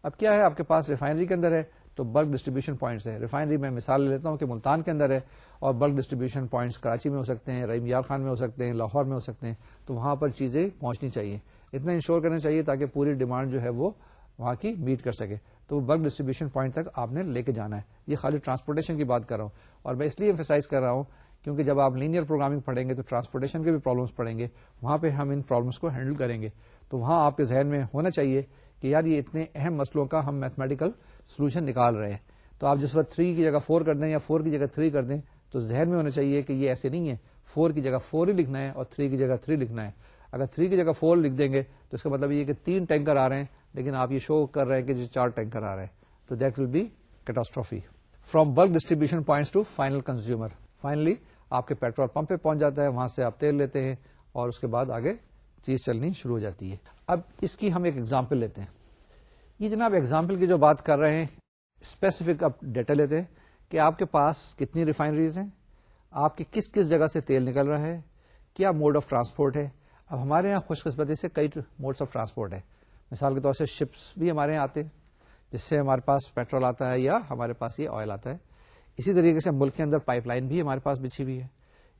اب کیا ہے، آپ کے پاس ریفائنری کے اندر ہے تو بلک ڈسٹریبیوشن پوائنٹس ہے. ریفائنری میں مثال لے لیتا ہوں کہ ملتان کے اندر ہے اور بلک ڈسٹریبیوشن پوائنٹس کراچی میں ہو سکتے ہیں، رحیم یار خان میں ہو سکتے ہیں، لاہور میں ہو سکتے ہیں. تو وہاں پر چیزیں پہنچنی چاہیے، اتنا انشور کرنا چاہیے تاکہ پوری ڈیمانڈ جو ہے وہ وہاں کی میٹ کر سکے. تو وہ بلک ڈسٹریبیوشن پوائنٹ تک آپ نے لے کے جانا ہے. یہ خالی ٹرانسپورٹیشن کی بات کر رہا ہوں اور میں اس لیے ایمفیسائز کر رہا ہوں کیونکہ جب آپ لینئر پروگرامنگ پڑھیں گے تو ٹرانسپورٹیشن کے بھی پرابلمس پڑیں گے، وہاں پہ ہم ان پرابلمس کو ہینڈل کریں گے. تو وہاں آپ کے ذہن میں ہونا چاہیے کہ یار یہ اتنے اہم مسئلوں کا ہم میتھمیٹیکل سولوشن نکال رہے ہیں. تو آپ جس وقت 3 کی جگہ 4 کر دیں یا 4 کی جگہ 3 کر دیں تو ذہن میں ہونا چاہیے کہ یہ ایسے نہیں ہے, 4 کی جگہ 4 ہی لکھنا ہے اور 3 کی جگہ 3 لکھنا ہے. اگر 3 کی جگہ 4 لکھ دیں گے تو اس کا مطلب یہ کہ 3 ٹینکر آ رہے ہیں, لیکن آپ یہ شو کر رہے ہیں کہ 4 ٹینکر آ رہے ہیں, تو that will be catastrophe. From bulk distribution points to final consumer, finally آپ کے پیٹرول پمپ پہ پہنچ جاتا ہے, وہاں سے آپ تیل لیتے ہیں اور اس کے بعد آگے چیز چلنی شروع ہو جاتی ہے. اب اس کی ہم ایک ایگزامپل لیتے ہیں. یہ جناب ایگزامپل کی جو بات کر رہے ہیں, اسپیسیفک اب ڈیٹا لیتے ہیں کہ آپ کے پاس کتنی ریفائنریز ہیں, آپ کی کس کس جگہ سے تیل نکل رہا ہے, کیا موڈ آف ٹرانسپورٹ ہے. اب ہمارے یہاں خوش قسمتی سے کئی موڈس آف ٹرانسپورٹ ہے. مثال کے طور سے شپس بھی ہمارے یہاں آتے ہیں جس سے ہمارے پاس پیٹرول آتا ہے یا ہمارے پاس یہ آئل آتا ہے. اسی طریقے سے ملک کے اندر پائپ لائن بھی ہمارے پاس بچھی ہوئی ہے.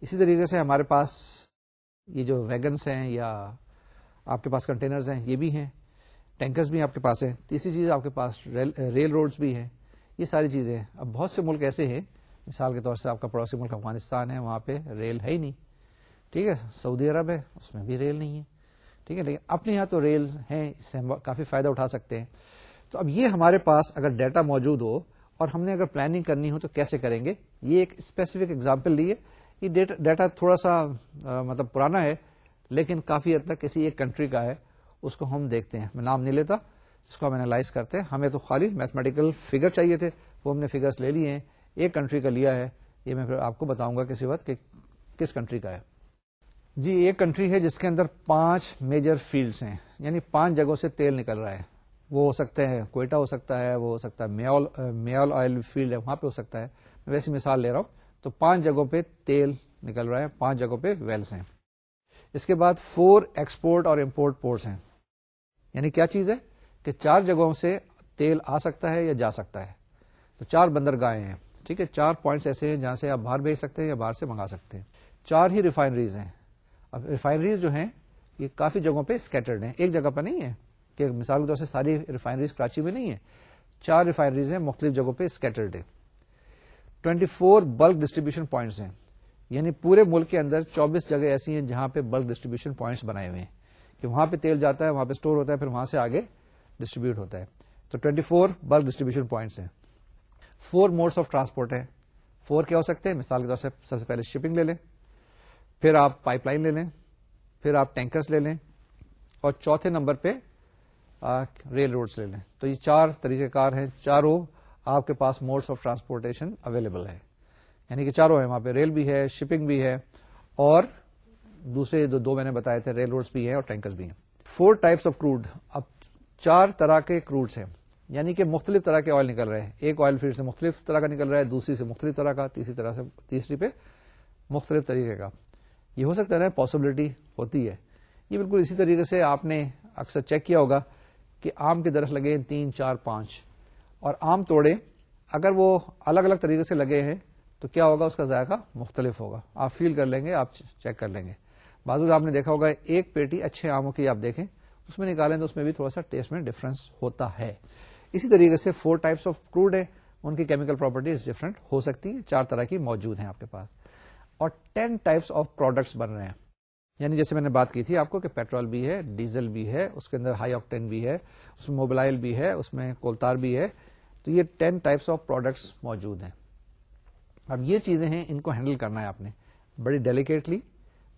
اسی طریقے سے ہمارے پاس یہ جو ویگنس ہیں یا آپ کے پاس کنٹینرز ہیں یہ بھی ہیں, ٹینکرز بھی آپ کے پاس ہیں. تیسری چیز آپ کے پاس ریل روڈز بھی ہیں. یہ ساری چیزیں ہیں. اب بہت سے ملک ایسے ہیں, مثال کے طور سے آپ کا پڑوسی ملک افغانستان ہے, وہاں پہ ریل ہے ہی نہیں, ٹھیک ہے. سعودی عرب ہے, اس میں بھی ریل نہیں ہے, ٹھیک ہے. لیکن اپنے یہاں تو ریل ہیں, اس سے ہم کافی فائدہ اٹھا سکتے ہیں. تو اب یہ ہمارے پاس اگر ڈیٹا موجود ہو اور ہم نے اگر پلاننگ کرنی ہو تو کیسے کریں گے. یہ ایک اسپیسیفک ایگزامپل لی ہے. یہ ڈیٹا تھوڑا سا مطلب پرانا ہے لیکن کافی حد تک کسی ایک کنٹری کا ہے, اس کو ہم دیکھتے ہیں. میں نام نہیں لیتا, اس کو ہم اینالائز کرتے ہیں. ہمیں تو خالی میتھمیٹیکل فگر چاہیے تھے, وہ ہم نے فگرس لے لیے ہیں. ایک کنٹری کا لیا ہے, یہ میں پھر آپ کو بتاؤں گا کسی وقت کہ کس کنٹری کا ہے. جی ایک کنٹری ہے جس کے اندر 5 میجر فیلڈز ہیں, یعنی 5 جگہوں سے تیل نکل رہا ہے. وہ ہو سکتے ہیں کوئٹہ ہو سکتا ہے, وہ ہو سکتا ہے میال آئل فیلڈ ہے وہاں پہ ہو سکتا ہے. میں ویسی مثال لے رہا ہوں. تو 5 جگہوں پہ تیل نکل رہا ہے, 5 جگہوں پہ ویلز ہیں. اس کے بعد 4 ایکسپورٹ اور امپورٹ پورٹس ہیں. یعنی کیا چیز ہے کہ 4 جگہوں سے تیل آ سکتا ہے یا جا سکتا ہے. تو 4 بندرگاہیں ہیں, ٹھیک ہے. 4 پوائنٹس ایسے ہیں جہاں سے آپ باہر بھیج سکتے ہیں یا باہر سے منگا سکتے ہیں. 4 ہی ریفائنریز ہیں. اب ریفائنریز جو ہیں یہ کافی جگہوں پہ اسکیٹرڈ ہیں, ایک جگہ پہ نہیں ہے کہ مثال کے طور سے ساری ریفائنریز کراچی میں نہیں ہے. 4 ریفائنریز ہیں, مختلف جگہوں پہ اسکیٹرڈ ہیں. 24 بلک ڈسٹریبیوشن پوائنٹس ہیں, یعنی پورے ملک کے اندر 24 جگہ ایسی ہیں جہاں پہ بلک ڈسٹریبیوشن پوائنٹس بنائے ہوئے ہیں کہ وہاں پہ تیل جاتا ہے, وہاں پہ اسٹور ہوتا ہے, پھر وہاں سے آگے ڈسٹریبیوٹ ہوتا ہے. تو 24 بلک ڈسٹریبیوشن پوائنٹس ہیں. 4 موڈس آف ٹرانسپورٹ ہے. 4 کیا ہو سکتے ہیں, مثال کے طور سے سب سے پہلے شپنگ لے لیں, پھر آپ پائپ لائن لے لیں, پھر آپ ٹینکرز لے لیں, اور چوتھے نمبر پہ ریل روڈز لے لیں. تو یہ 4 طریقہ کار ہیں, چاروں آپ کے پاس موڈس آف ٹرانسپورٹیشن اویلیبل ہے. یعنی کہ چاروں ہیں, وہاں پہ ریل بھی ہے, شپنگ بھی ہے, اور دوسرے دو میں نے بتائے تھے ریل روڈز بھی ہیں اور ٹینکرز بھی ہیں. 4 ٹائپس آف کروڈ, اب 4 طرح کے کروڈس ہیں, یعنی کہ مختلف طرح کے آئل نکل رہے ہیں. ایک آئل فیلڈ سے مختلف طرح کا نکل رہا ہے, دوسری سے مختلف طرح کا, تیسری پہ مختلف طریقے کا. یہ ہو سکتا ہے نا, پاسبلٹی ہوتی ہے. یہ بالکل اسی طریقے سے آپ نے اکثر چیک کیا ہوگا کہ آم کے درخت لگے 3, 4, 5 اور آم توڑے, اگر وہ الگ الگ طریقے سے لگے ہیں تو کیا ہوگا, اس کا ذائقہ مختلف ہوگا. آپ فیل کر لیں گے, آپ چیک کر لیں گے. بعض آپ نے دیکھا ہوگا ایک پیٹی اچھے آموں کی آپ دیکھیں, اس میں نکالیں تو اس میں بھی تھوڑا سا ٹیسٹ میں ڈفرنس ہوتا ہے. اسی طریقے سے 4 ٹائپس آف کروڈ ہے, ان کی کیمیکل پراپرٹیز ڈفرنٹ ہو سکتی ہیں, 4 طرح کی موجود ہیں آپ کے پاس. اور 10 ٹائپس آف پروڈکٹس بن رہے ہیں. یعنی جیسے میں نے بات کی تھی آپ کو کہ پیٹرول بھی ہے, ڈیزل بھی ہے, اس کے اندر ہائی آکٹین بھی ہے, اس میں موبلائل بھی ہے, اس میں کولتار بھی ہے. تو یہ 10 ٹائپس آف پروڈکٹس موجود ہیں. اب یہ چیزیں ہیں, ان کو ہینڈل کرنا ہے آپ نے بڑی ڈیلیکیٹلی,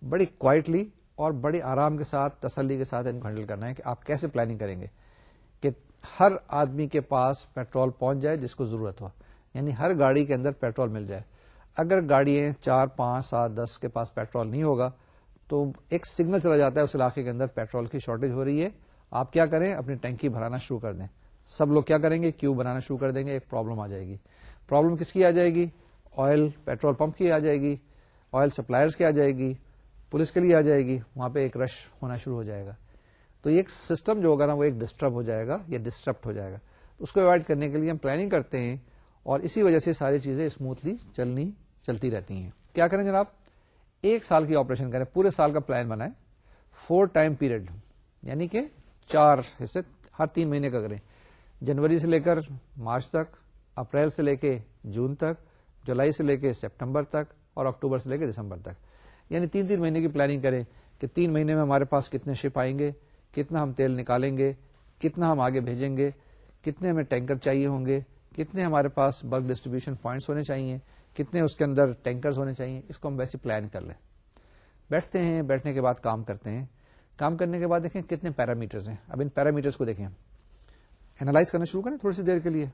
بڑی کوائٹلی اور بڑے آرام کے ساتھ, تسلی کے ساتھ ان کو ہینڈل کرنا ہے کہ آپ کیسے پلاننگ کریں گے کہ ہر آدمی کے پاس پیٹرول پہنچ جائے جس کو ضرورت ہو. یعنی ہر گاڑی کے اندر پیٹرول مل جائے. اگر گاڑیاں 4, 5, 7, 10 کے پاس پیٹرول نہیں ہوگا تو ایک سگنل چلا جاتا ہے اس علاقے کے اندر پیٹرول کی شارٹیج ہو رہی ہے. آپ کیا کریں, اپنی ٹینکی بھرانا شروع کر دیں. سب لوگ کیا کریں گے, کیو بنانا شروع کر دیں گے. ایک پرابلم آ جائے گی. پرابلم کس کی آ جائے گی, آئل پیٹرول پمپ کی آ جائے گی, آئل سپلائرز کی آ جائے گی, پولیس کے لیے آ جائے گی. وہاں پہ ایک رش ہونا شروع ہو جائے گا. تو یہ ایک سسٹم جو ہوگا نا وہ ایک ڈسٹرب ہو جائے گا یا ڈسٹرپٹ ہو جائے گا. اس کو اوائڈ کرنے کے لیے ہم پلاننگ کرتے ہیں اور اسی وجہ سے ساری چیزیں اسموتھلی چلتی رہتی ہیں. کیا کریں جناب, 1 سال کی آپریشن کریں, پورے سال کا پلان بنائیں. 4 ٹائم پیریڈ, یعنی کہ 4 حصے ہر 3 مہینے کا کریں. جنوری سے لے کر مارچ تک, اپریل سے لے کے جون تک, جولائی سے لے کے سپٹمبر تک, اور اکتوبر سے لے کے دسمبر تک. یعنی 3 مہینے کی پلاننگ کریں کہ 3 مہینے میں ہمارے پاس کتنے شپ آئیں گے, کتنا ہم تیل نکالیں گے، کتنا ہم آگے بھیجیں گے، کتنے ہمیں ٹینکر چاہیے ہوں گے، کتنے ہمارے پاس بلک ڈسٹریبیوشن پوائنٹس ہونے چاہیے، کتنے اس کے اندر ٹینکرز ہونے چاہیے. اس کو ہم ویسے پلان کر لیں. بیٹھتے ہیں، بیٹھنے کے بعد کام کرتے ہیں. کام کرنے کے بعد دیکھیں کتنے پیرامیٹرز ہیں. اب ان پیرامیٹرز کو دیکھیں، اینالائز کرنا شروع کریں تھوڑی سی دیر کے لیے.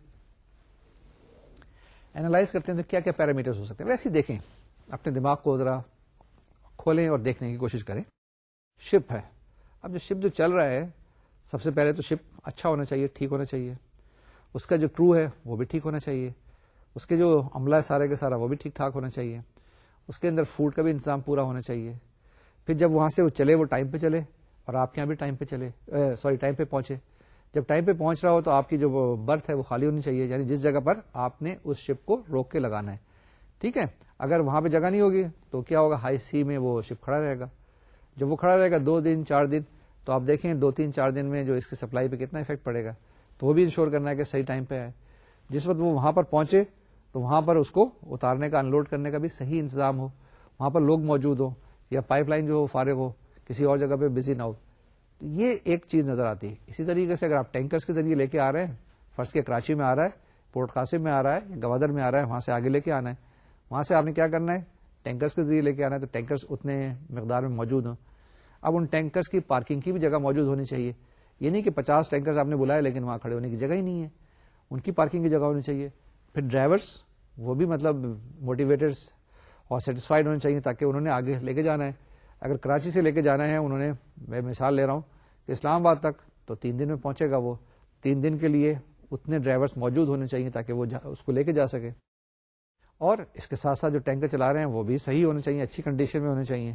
اینالائز کرتے ہیں تو کیا کیا پیرامیٹرز ہو سکتے ہیں. ویسے ہی دیکھیں، اپنے دماغ کو ذرا کھولیں اور دیکھنے کی کوشش کریں. شپ ہے. اب جو شپ جو چل رہا ہے، سب سے پہلے تو شپ اچھا ہونا چاہیے، ٹھیک ہونا چاہیے. اس کا جو کرو ہے وہ بھی ٹھیک ہونا چاہیے. اس کے جو عملہ ہے سارے کے سارا وہ بھی ٹھیک ٹھاک ہونا چاہیے. اس کے اندر فوڈ کا بھی انتظام پورا ہونا چاہیے. پھر جب وہاں سے وہ چلے، وہ ٹائم پہ چلے، اور آپ کے یہاں بھی ٹائم پہ چلے، ٹائم پہ پہنچے. جب ٹائم پہ پہنچ رہا ہو تو آپ کی جو برتھ ہے وہ خالی ہونی چاہیے، یعنی جس جگہ پر آپ نے اس شپ کو روک کے لگانا ہے. ٹھیک ہے. اگر وہاں پہ جگہ نہیں ہوگی تو کیا ہوگا، ہائی سی میں وہ شپ کھڑا رہے گا. جب وہ کھڑا رہے گا 2 دن 4 دن، تو آپ دیکھیں 2-3-4 دن میں جو اس کی سپلائی پہ کتنا افیکٹ پڑے گا. تو وہ بھی انشور کرنا ہے کہ صحیح ٹائم پہ ہے. جس وقت وہ وہاں پر پہنچے تو وہاں پر اس کو اتارنے کا، انلوڈ کرنے کا بھی صحیح انتظام ہو، وہاں پر لوگ موجود ہوں، یا پائپ لائن جو ہو فارغ ہو، کسی اور جگہ پہ بزی نہ ہو. تو یہ ایک چیز نظر آتی ہے. اسی طریقے سے اگر آپ ٹینکرز کے ذریعے لے کے آ رہے ہیں، فرض کے کراچی میں آ رہا ہے، پورٹ قاسم میں آ رہا ہے، یا گوادر میں آ رہا ہے، وہاں سے آگے لے کے آنا ہے، وہاں سے آپ نے کیا کرنا ہے، ٹینکرز کے ذریعے لے کے آنا ہے. تو ٹینکرز اتنے مقدار میں موجود ہوں. اب ان ٹینکرز کی پارکنگ کی بھی جگہ موجود ہونی چاہیے. یہ نہیں کہ 50 ٹینکرز آپ نے بلائے لیکن وہاں کھڑے ہونے کی جگہ ہی نہیں ہے. ان کی پارکنگ کی جگہ ہونی چاہیے. پھر ڈرائیورس وہ بھی مطلب موٹیویٹرس اور سیٹسفائڈ ہونے چاہیے، تاکہ انہوں نے آگے لے کے جانا ہے. اگر کراچی سے لے کے جانا ہے انہوں نے، میں مثال لے رہا ہوں کہ اسلام آباد تک، تو 3 دن میں پہنچے گا. وہ 3 دن کے لیے اتنے ڈرائیورس موجود ہونے چاہیے تاکہ وہ اس کو لے کے جا سکے. اور اس کے ساتھ ساتھ جو ٹینکر چلا رہے ہیں وہ بھی صحیح ہونے چاہیے، اچھی کنڈیشن میں ہونے چاہیے.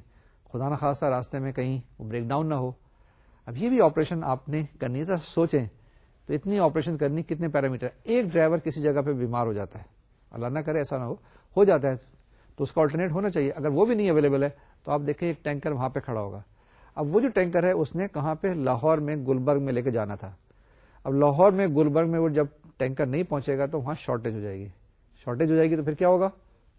خدا نہ خواستہ راستے میں کہیں وہ بریک ڈاؤن نہ ہو. اب یہ بھی آپریشن آپ نے کرنی ہے. سوچیں تو اتنی آپریشن کرنی، کتنے پیرامیٹر. ایک ڈرائیور کسی جگہ پہ بیمار ہو جاتا ہے، اللہ نہ کرے ایسا نہ ہو جاتا ہے، تو اس کا آلٹرنیٹ ہونا چاہیے. اگر وہ بھی نہیں اویلیبل ہے تو آپ دیکھیں ایک ٹینکر وہاں پہ کھڑا ہوگا. اب وہ جو ٹینکر ہے اس نے کہاں پہ، لاہور میں گلبرگ میں لے کے جانا تھا. اب لاہور میں گلبرگ میں وہ جب ٹینکر نہیں پہنچے گا تو وہاں شارٹیج ہو جائے گی. شارٹیج ہو جائے گی تو پھر کیا ہوگا،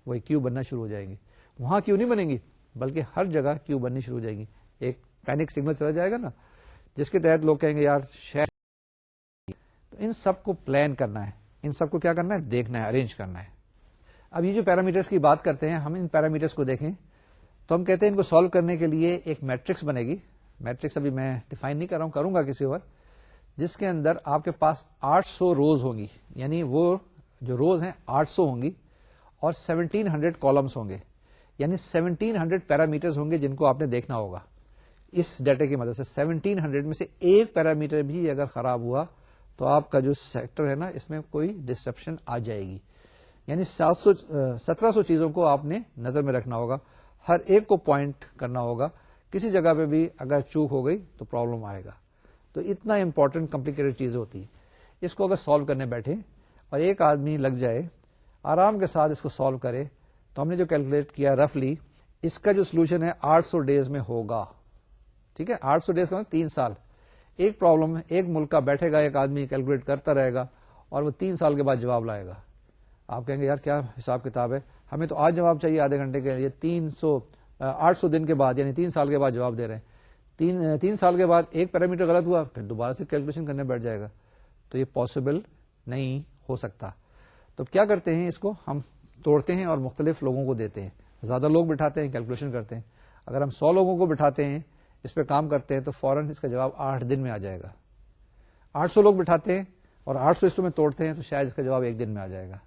وہی کیو بننا شروع ہو جائے گی. وہاں کیو نہیں بنے گی بلکہ ہر جگہ کیو بننی شروع ہو جائے گی. ایک پینک سگنل چلا جائے گا نا، جس کے تحت لوگ کہیں گے یار شہر. تو ان سب کو پلان کرنا ہے، ان سب کو کیا کرنا ہے، دیکھنا ہے، ارینج کرنا ہے. اب یہ جو پیرامیٹرز کی بات کرتے ہیں، ہم ان پیرامیٹرز کو دیکھیں تو ہم کہتے ہیں ان کو سالو کرنے کے لیے ایک میٹرکس بنے گی. میٹرکس ابھی میں ڈیفائن نہیں کر رہا ہوں، کروں گا کسی اور، جس کے اندر آپ کے پاس 800 روز ہوں گی. یعنی وہ جو روز ہیں 800 ہوں گی، اور 1700 کالمس ہوں گے. یعنی 1700 پیرامیٹرز ہوں گے جن کو آپ نے دیکھنا ہوگا. اس ڈیٹا کی مدد سے 1700 میں سے ایک پیرامیٹر بھی اگر خراب ہوا تو آپ کا جو سیکٹر ہے نا، اس میں کوئی ڈسٹرپشن آ جائے گی. یعنی 1700 چیزوں کو آپ نے نظر میں رکھنا ہوگا، ہر ایک کو پوائنٹ کرنا ہوگا. کسی جگہ پہ بھی اگر چوک ہو گئی تو پرابلم آئے گا. تو اتنا امپورٹنٹ کمپلیکیٹڈ چیزیں ہوتی ہے. اس کو اگر سالو کرنے بیٹھے اور ایک آدمی لگ جائے آرام کے ساتھ اس کو سالو کرے، تو ہم نے جو کیلکولیٹ کیا رفلی، اس کا جو سولوشن ہے 800 ڈیز میں ہوگا. ٹھیک ہے، 800 ڈیز کا 3 سال. ایک پرابلم ہے، ایک ملک کا بیٹھے گا ایک آدمی کیلکولیٹ کرتا رہے گا اور وہ 3 سال کے بعد جواب لائے گا. آپ کہیں گے یار کیا حساب کتاب ہے، ہمیں تو آج جواب چاہیے آدھے گھنٹے کے. یہ 800 دن کے بعد یعنی 3 سال کے بعد جواب دے رہے ہیں. 3 سال کے بعد ایک پیرامیٹر غلط ہوا، پھر دوبارہ سے کیلکولیشن کرنے بیٹھ جائے گا. تو یہ پاسبل نہیں ہو سکتا. تو کیا کرتے ہیں، اس کو ہم توڑتے ہیں اور مختلف لوگوں کو دیتے ہیں. زیادہ لوگ بٹھاتے ہیں، کیلکولیشن کرتے ہیں. اگر ہم 100 لوگوں کو بٹھاتے ہیں، اس پہ کام کرتے ہیں، تو فوراً اس کا جواب 8 دن میں آ جائے گا. 800 لوگ بٹھاتے ہیں اور 800 حصوں میں توڑتے ہیں تو شاید اس کا جواب 1 دن میں آ جائے گا.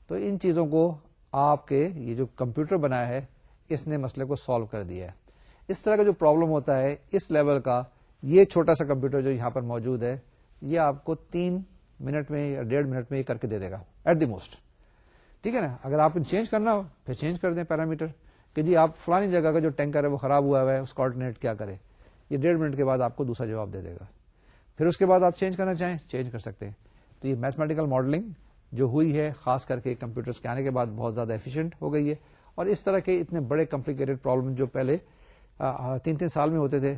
تو ان چیزوں کو آپ کے یہ جو کمپیوٹر بنایا ہے اس نے مسئلے کو سالو کر دیا ہے. اس طرح کا جو پرابلم ہوتا ہے اس لیول کا، یہ چھوٹا سا کمپیوٹر جو یہاں پر موجود ہے، یہ آپ کو 3 منٹ میں یا 1.5 منٹ میں یہ کر کے دے دے گا ایٹ دی موسٹ. ٹھیک ہے نا. اگر آپ چینج کرنا ہو پھر چینج کر دیں پیرامیٹر کہ جی آپ فلانی جگہ کا جو ٹینکر ہے وہ خراب ہوا ہے، اس کا آلٹرنیٹ کیا کرے. یہ 1.5 منٹ کے بعد آپ کو دوسرا جواب دے دے گا. پھر اس کے بعد آپ چینج کرنا چاہیں چینج کر سکتے ہیں. تو یہ میتھمیٹیکل ماڈلنگ جو ہوئی ہے خاص کر کے کمپیوٹرز کے آنے کے بعد بہت زیادہ ایفیشینٹ ہو گئی ہے. اور اس طرح کے اتنے بڑے کمپلیکیٹڈ پرابلم جو پہلے 3 سال میں ہوتے تھے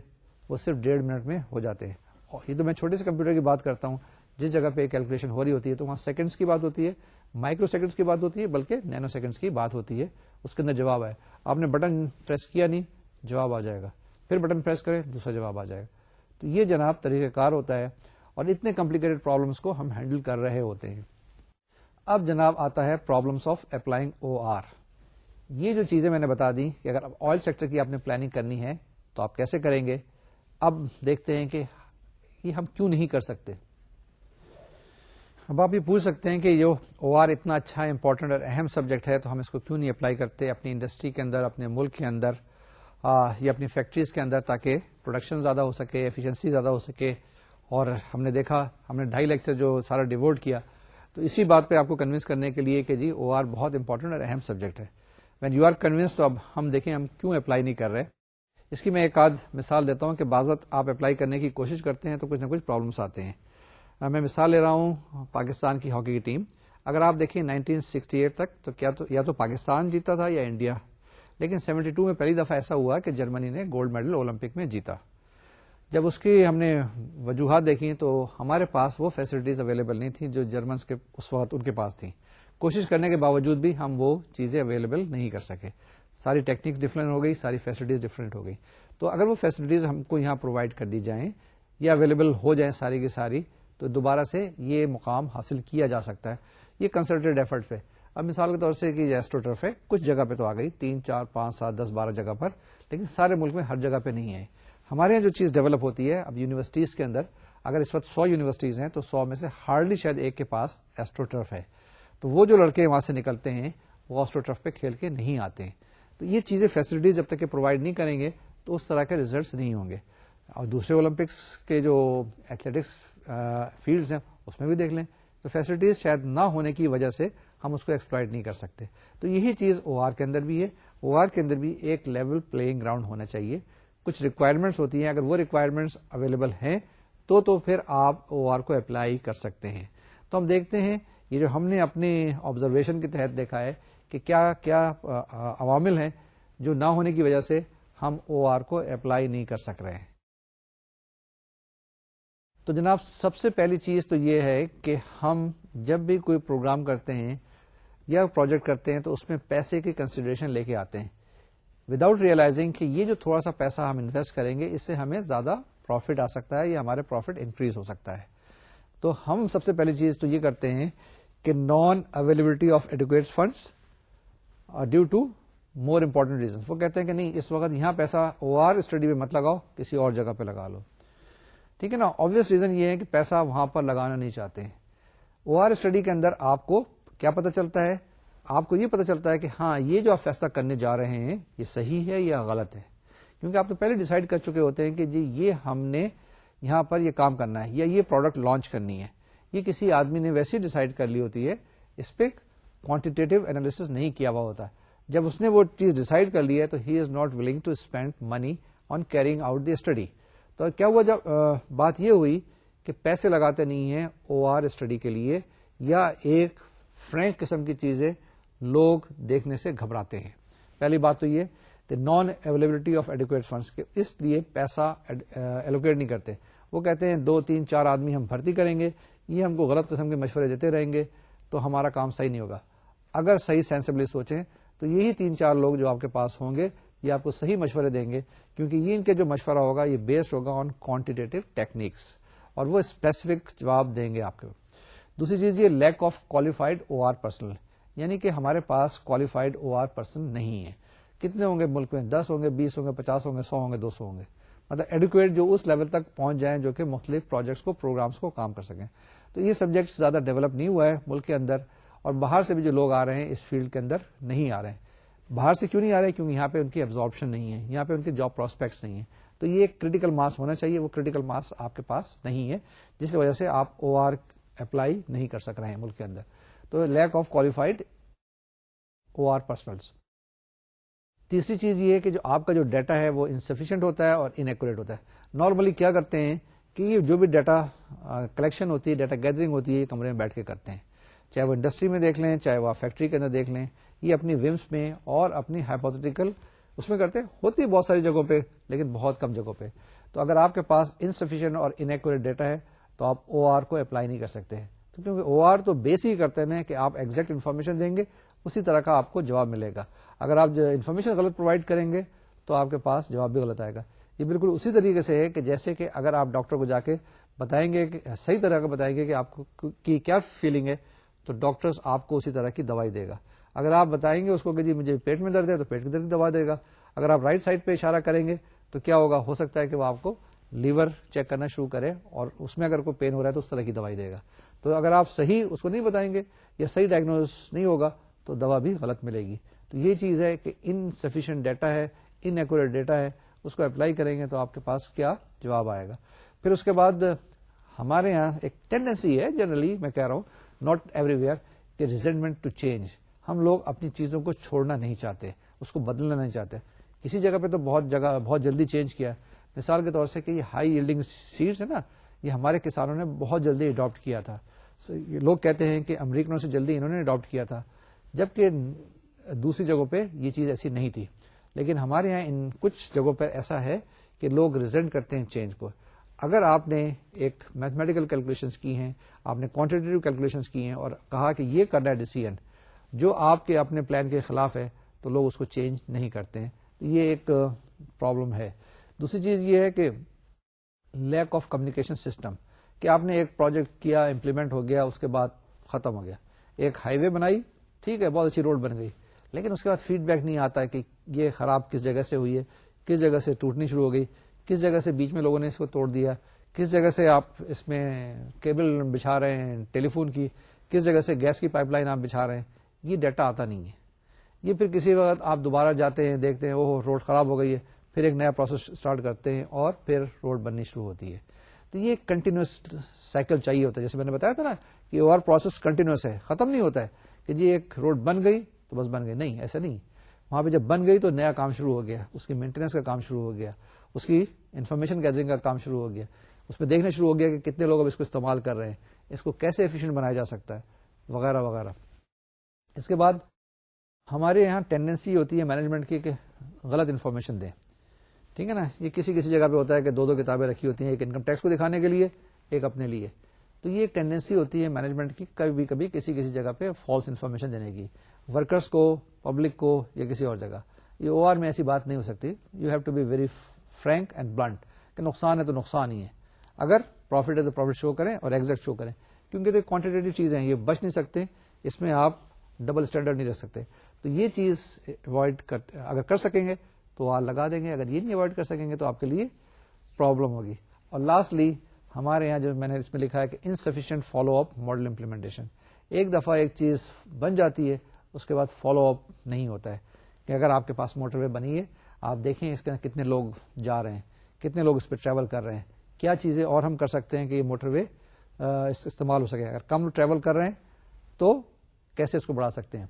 وہ صرف 1.5 منٹ میں ہو جاتے ہیں. اور یہ تو میں چھوٹے سے کمپیوٹر کی بات کرتا ہوں. جس جگہ پہ کیلکولیشن ہو رہی ہوتی ہے تو وہاں سیکنڈز کی بات ہوتی ہے، مائکرو سیکنڈز کی بات ہوتی ہے، بلکہ نینو سیکنڈز کی بات ہوتی ہے. اس کے اندر جواب ہے، آپ نے بٹن پریس کیا نہیں، جواب آ جائے گا. پھر بٹن پریس کریں دوسرا جواب آ جائے گا. تو یہ جناب طریقہ کار ہوتا ہے اور اتنے کمپلیکیٹڈ پرابلمس کو ہم ہینڈل کر رہے ہوتے ہیں. اب جناب آتا ہے problems of applying O R. یہ جو چیزیں میں نے بتا دی کہ اگر آئل سیکٹر کی آپ نے پلاننگ کرنی ہے تو آپ کیسے کریں گے. اب دیکھتے ہیں کہ یہ ہم کیوں نہیں کر سکتے. اب آپ یہ پوچھ سکتے ہیں کہ یہ او آر اتنا اچھا امپورٹنٹ اور اہم سبجیکٹ ہے تو ہم اس کو کیوں نہیں اپلائی کرتے اپنی انڈسٹری کے اندر, اپنے ملک کے اندر یا اپنی فیکٹریز کے اندر, تاکہ پروڈکشن زیادہ ہو سکے, ایفیشنسی زیادہ ہو سکے. اور ہم نے دیکھا, ہم نے 2.5 لیکچر جو سارا ڈیووٹ کیا تو اسی بات پہ آپ کو کنوینس کرنے کے لیے کہ جی او آر بہت امپورٹنٹ اور اہم سبجیکٹ ہے. وین یو آر کنوینس تو اب ہم دیکھیں ہم کیوں اپلائی نہیں کر رہے. اس کی میں ایک آدھ مثال دیتا ہوں کہ بعض وقت آپ اپلائی کرنے کی کوشش کرتے ہیں تو کچھ نہ کچھ پرابلمس آتے ہیں. میں مثال لے رہا ہوں پاکستان کی ہاکی کی ٹیم. اگر آپ دیکھیں 1968 تک تو یا تو پاکستان جیتا تھا یا انڈیا, لیکن 72 میں پہلی دفعہ ایسا ہوا کہ جرمنی نے گولڈ میڈل اولمپک میں جیتا. جب اس کی ہم نے وجوہات دیکھی تو ہمارے پاس وہ فیسلٹیز اویلیبل نہیں تھیں جو جرمنس کے اس وقت ان کے پاس تھیں. کوشش کرنے کے باوجود بھی ہم وہ چیزیں اویلیبل نہیں کر سکے. ساری ٹیکنیکس ڈفرینٹ ہو گئی, ساری فیسلٹیز ڈفرینٹ ہو گئی. تو اگر وہ فیسلٹیز ہم کو یہاں پرووائڈ کر دی جائیں یا اویلیبل ہو جائیں ساری کی ساری, تو دوبارہ سے یہ مقام حاصل کیا جا سکتا ہے. یہ کنسنٹریٹ ایفرٹ پہ. اب مثال کے طور سے کہ ایسٹرو ٹرف ہے, کچھ جگہ پہ تو آ گئی 3, 4, 5, 7, 10, 12 جگہ پر, لیکن سارے ملک میں ہر جگہ پہ نہیں ہے. ہمارے یہاں جو چیز ڈیولپ ہوتی ہے اب یونیورسٹیز کے اندر, اگر اس وقت 100 یونیورسٹیز ہیں تو 100 میں سے ہارڈلی شاید ایک کے پاس ایسٹرو ٹرف ہے. تو وہ جو لڑکے وہاں سے نکلتے ہیں وہ ایسٹرو ٹرف پہ کھیل کے نہیں آتے ہیں. تو یہ چیزیں فیسلٹیز جب تک کہ پرووائڈ نہیں کریں گے تو اس طرح کے ریزلٹس نہیں ہوں گے. اور دوسرے اولمپکس کے جو ایتھلیٹکس فیلڈز ہیں اس میں بھی دیکھ لیں تو فیسلٹیز شاید نہ ہونے کی وجہ سے ہم اس کو ایکسپلائٹ نہیں کر سکتے. تو یہی چیز او آر کے اندر بھی ہے. او آر کے اندر بھی ایک لیول پلئنگ گراؤنڈ ہونا چاہیے. کچھ ریکوائرمنٹس ہوتی ہیں, اگر وہ ریکوائرمنٹس اویلیبل ہیں تو پھر آپ او آر کو اپلائی کر سکتے ہیں. تو ہم دیکھتے ہیں یہ جو ہم نے اپنی آبزرویشن کے تحت دیکھا ہے کہ کیا کیا عوامل ہیں جو نہ ہونے کی وجہ سے ہم او آر کو اپلائی نہیں کر سک رہے ہیں. تو جناب سب سے پہلی چیز تو یہ ہے کہ ہم جب بھی کوئی پروگرام کرتے ہیں یا پروجیکٹ کرتے ہیں تو اس میں پیسے کی کنسیڈریشن لے کے آتے ہیں وداؤٹ ریئلائزنگ کہ یہ جو تھوڑا سا پیسہ ہم انویسٹ کریں گے اس سے ہمیں زیادہ پروفٹ آ سکتا ہے یا ہمارے پروفٹ انکریز ہو سکتا ہے. تو ہم سب سے پہلی چیز تو یہ کرتے ہیں کہ non availability of adequate funds due to more important reasons. وہ کہتے ہیں کہ نہیں اس وقت یہاں پیسہ او آر اسٹڈی میں مت لگاؤ, کسی اور جگہ پہ لگا لو. ٹھیک ہے نا. آبویس ریزن یہ ہے کہ پیسہ وہاں پر لگانا نہیں چاہتے ہیں. او آر اسٹڈی کے اندر آپ کو کیا پتا چلتا ہے, آپ کو یہ پتا چلتا ہے کہ ہاں یہ جو آپ فیصلہ کرنے جا رہے ہیں یہ صحیح ہے یا غلط ہے, کیونکہ آپ تو پہلے ڈیسائیڈ کر چکے ہوتے ہیں کہ جی یہ ہم نے یہاں پر یہ کام کرنا ہے یا یہ پروڈکٹ لانچ کرنی ہے. یہ کسی آدمی نے ویسے ڈیسائیڈ کر لی ہوتی ہے, اس پہ کوانٹیٹیو انالیسس نہیں کیا ہوا ہوتا. جب اس نے وہ چیز ڈیسائیڈ کر لی ہے تو he is not willing to spend money on carrying out the study. تو کیا ہوا, جب بات یہ ہوئی کہ پیسے لگاتے نہیں ہیں او آر اسٹڈی کے لیے یا ایک فرینک قسم کی چیزیں لوگ دیکھنے سے گھبراتے ہیں. پہلی بات تو یہ کہ non availability of adequate funds کے اس لیے پیسہ ایلوکیٹ نہیں کرتے. وہ کہتے ہیں 2, 3, 4 آدمی ہم بھرتی کریں گے, یہ ہم کو غلط قسم کے مشورے دیتے رہیں گے تو ہمارا کام صحیح نہیں ہوگا. اگر صحیح سینسبلی سوچیں تو یہی 3-4 لوگ جو آپ کے پاس ہوں گے یہ آپ کو صحیح مشورے دیں گے, کیونکہ یہ ان کے جو مشورہ ہوگا یہ بیسڈ ہوگا آن کوانٹیٹیو ٹیکنیکس اور وہ اسپیسیفک جواب دیں گے آپ کو. دوسری چیز یہ lack of qualified O R personal, یعنی کہ ہمارے پاس کوالیفائڈ او آر پرسن نہیں ہے. کتنے ہوں گے ملک میں؟ 10 ہوں گے, 20 ہوں گے, 50 ہوں گے, 100 ہوں گے, 200 ہوں گے. مطلب ایڈوکیٹ جو اس لیول تک پہنچ جائیں جو کہ مختلف پروجیکٹس کو, پروگرامس کو کام کر سکیں. تو یہ سبجیکٹ زیادہ ڈیولپ نہیں ہوا ہے ملک کے اندر, اور باہر سے بھی جو لوگ آ رہے ہیں اس فیلڈ کے اندر نہیں آ رہے ہیں. باہر سے کیوں نہیں آ رہے؟ کیونکہ یہاں پہ ان کی ایبزارپشن نہیں ہے, یہاں پہ ان کے جاب پراسپیکٹس نہیں ہیں. تو یہ ایک کریٹیکل ماس ہونا چاہیے, وہ کریٹیکل ماس آپ کے پاس نہیں ہے, جس کی وجہ سے آپ او آر اپلائی نہیں کر سک رہے ہیں ملک کے اندر. تو lack of qualified O R personals. تیسری چیز یہ ہے کہ جو آپ کا جو ڈیٹا ہے وہ انسفیشینٹ ہوتا ہے اور انیکوریٹ ہوتا ہے. نارملی کیا کرتے ہیں کہ یہ جو بھی ڈیٹا کلیکشن ہوتی ہے, ڈیٹا گیدرنگ ہوتی ہے, یہ کمرے میں بیٹھ کے کرتے ہیں. چاہے وہ انڈسٹری میں دیکھ لیں, چاہے وہ فیکٹری کے اندر دیکھ لیں, یہ اپنی ومس میں اور اپنی ہائپوتھیٹیکل اس میں کرتے ہیں. ہوتی ہے بہت ساری جگہوں پہ لیکن بہت کم جگہوں پہ. تو اگر آپ کے پاس انسفیشینٹ اور انیکوریٹ ڈیٹا ہے تو آپ او آر کو اپلائی نہیں کر سکتے. تو کیونکہ او آر تو بیس ہی کرتے ہیں کہ آپ ایگزیکٹ انفارمیشن دیں گے, اسی طرح کا آپ کو جواب ملے گا. اگر آپ انفارمیشن غلط پرووائڈ کریں گے تو آپ کے پاس جواب بھی غلط آئے گا. یہ بالکل اسی طریقے سے ہے کہ جیسے کہ اگر آپ ڈاکٹر کو جا کے بتائیں گے کہ صحیح طرح کا بتائیں گے کہ آپ کو کی کیا فیلنگ ہے، تو ڈاکٹرز آپ کو اسی طرح کی دوائی دے گا. اگر آپ بتائیں گے اس کو کہ جی مجھے پیٹ میں درد ہے، تو پیٹ کی درد کی دوا دے گا. اگر آپ رائٹ سائڈ پہ اشارہ کریں گے تو کیا ہوگا، ہو سکتا ہے کہ وہ آپ کو لیور چیک کرنا شروع کرے اور اس میں اگر کوئی پین ہو رہا ہے تو اس طرح کی دوائی دے گا. تو اگر آپ صحیح اس کو نہیں بتائیں گے یا صحیح ڈائگنوز نہیں ہوگا تو دوا بھی غلط ملے گی. تو یہ چیز ہے کہ انسفیشینٹ ڈیٹا ہے، ان ایکوریٹ ڈیٹا ہے، اس کو اپلائی کریں گے تو آپ کے پاس کیا جواب آئے گا. پھر اس کے بعد ہمارے یہاں ایک ٹینڈنسی ہے، جنرلی میں کہہ رہا ہوں، ناٹ ایوری ویئر، کہ ریزنٹمنٹ ٹو چینج. ہم لوگ اپنی چیزوں کو چھوڑنا نہیں چاہتے، اس کو بدلنا نہیں چاہتے. کسی جگہ پہ تو بہت جلدی چینج کیا. مثال کے طور سے کہ یہ ہائی یلڈنگ سیڈز ہے نا، یہ ہمارے کسانوں نے بہت جلدی اڈاپٹ کیا تھا. لوگ کہتے ہیں کہ امریکنوں سے جلدی انہوں نے اڈاپٹ کیا تھا، جبکہ دوسری جگہوں پہ یہ چیز ایسی نہیں تھی. لیکن ہمارے یہاں ان کچھ جگہوں پر ایسا ہے کہ لوگ ریزنٹ کرتے ہیں چینج کو. اگر آپ نے ایک میتھمیٹیکل کیلکولیشنز کی ہیں، آپ نے کوانٹیٹیو کیلکولیشنز کی ہیں اور کہا کہ یہ کرنا ہے ڈیسیژن جو آپ کے اپنے پلان کے خلاف ہے، تو لوگ اس کو چینج نہیں کرتے ہیں. یہ ایک پرابلم ہے. دوسری چیز یہ ہے کہ لیک آف کمیونیکیشن سسٹم، کہ آپ نے ایک پروجیکٹ کیا، امپلیمنٹ ہو گیا، اس کے بعد ختم ہو گیا. ایک ہائی وے بنائی، ٹھیک ہے، بہت اچھی روڈ بن گئی، لیکن اس کے بعد فیڈ بیک نہیں آتا ہے کہ یہ خراب کس جگہ سے ہوئی ہے، کس جگہ سے ٹوٹنی شروع ہو گئی، کس جگہ سے بیچ میں لوگوں نے اس کو توڑ دیا، کس جگہ سے آپ اس میں کیبل بچھا رہے ہیں ٹیلی فون کی، کس جگہ سے گیس کی پائپ لائن آپ بچھا رہے ہیں. یہ ڈیٹا آتا نہیں ہے. یہ پھر کسی وقت آپ دوبارہ جاتے ہیں، دیکھتے ہیں اوہ روڈ خراب ہو گئی ہے، پھر ایک نیا پروسیس اسٹارٹ کرتے ہیں اور پھر روڈ بننی شروع ہوتی ہے. تو یہ کنٹینیوس سائیکل چاہیے ہوتا ہے. جیسے میں نے بتایا تھا نا کہ اور پروسیس کنٹینیوس ہے، ختم نہیں ہوتا ہے کہ جی ایک روڈ بن گئی تو بس بن گئی. نہیں، ایسا نہیں. وہاں پہ جب بن گئی تو نیا کام شروع ہو گیا، اس کی مینٹیننس کا کام شروع ہو گیا، اس کی انفارمیشن گیدرنگ کا کام شروع ہو گیا، اس میں دیکھنا شروع ہو گیا کہ کتنے لوگ اب اس کو استعمال کر رہے ہیں، اس کو کیسے ایفیشینٹ بنایا جا سکتا ہے، وغیرہ وغیرہ. اس کے بعد ہمارے یہاں ٹینڈنسی ہوتی ہے مینجمنٹ کی کہ غلط انفارمیشن دیں. ٹھیک ہے نا، یہ کسی کسی جگہ پہ ہوتا ہے کہ دو کتابیں رکھی ہوتی ہیں، ایک انکم ٹیکس کو دکھانے کے لیے، ایک اپنے لیے. تو یہ ایک ٹینڈنسی ہوتی ہے مینجمنٹ کی کبھی کبھی کسی جگہ پہ فالس انفارمیشن دینے کی، ورکرس کو، پبلک کو یا کسی اور جگہ. یہ او آر میں ایسی بات نہیں ہو سکتی. You have to be very frank and blunt کہ نقصان ہے تو نقصان ہی ہے، اگر پروفٹ ہے تو پروفٹ شو کریں اور ایگزیکٹ شو کریں، کیونکہ تو کوانٹیٹیو چیزیں ہیں، یہ بچ نہیں سکتے، اس میں آپ ڈبل اسٹینڈرڈ نہیں رکھ سکتے. تو یہ چیز اوائڈ اگر کر سکیں گے تو آر لگا دیں گے، اگر یہ نہیں اوائڈ کر سکیں گے تو آپ کے لیے پرابلم ہوگی. اور لاسٹلی ہمارے یہاں جو میں نے اس میں لکھا ہے کہ insufficient follow up model implementation. ایک دفعہ ایک چیز بن جاتی ہے، اس کے بعد فالو اپ نہیں ہوتا ہے. کہ اگر آپ کے پاس موٹر وے بنی ہے، آپ دیکھیں اس کے کتنے لوگ جا رہے ہیں، کتنے لوگ اس پہ ٹریول کر رہے ہیں، کیا چیزیں اور ہم کر سکتے ہیں کہ یہ موٹر وے استعمال ہو سکے. اگر کم ٹریول کر رہے ہیں تو کیسے اس کو بڑھا سکتے ہیں.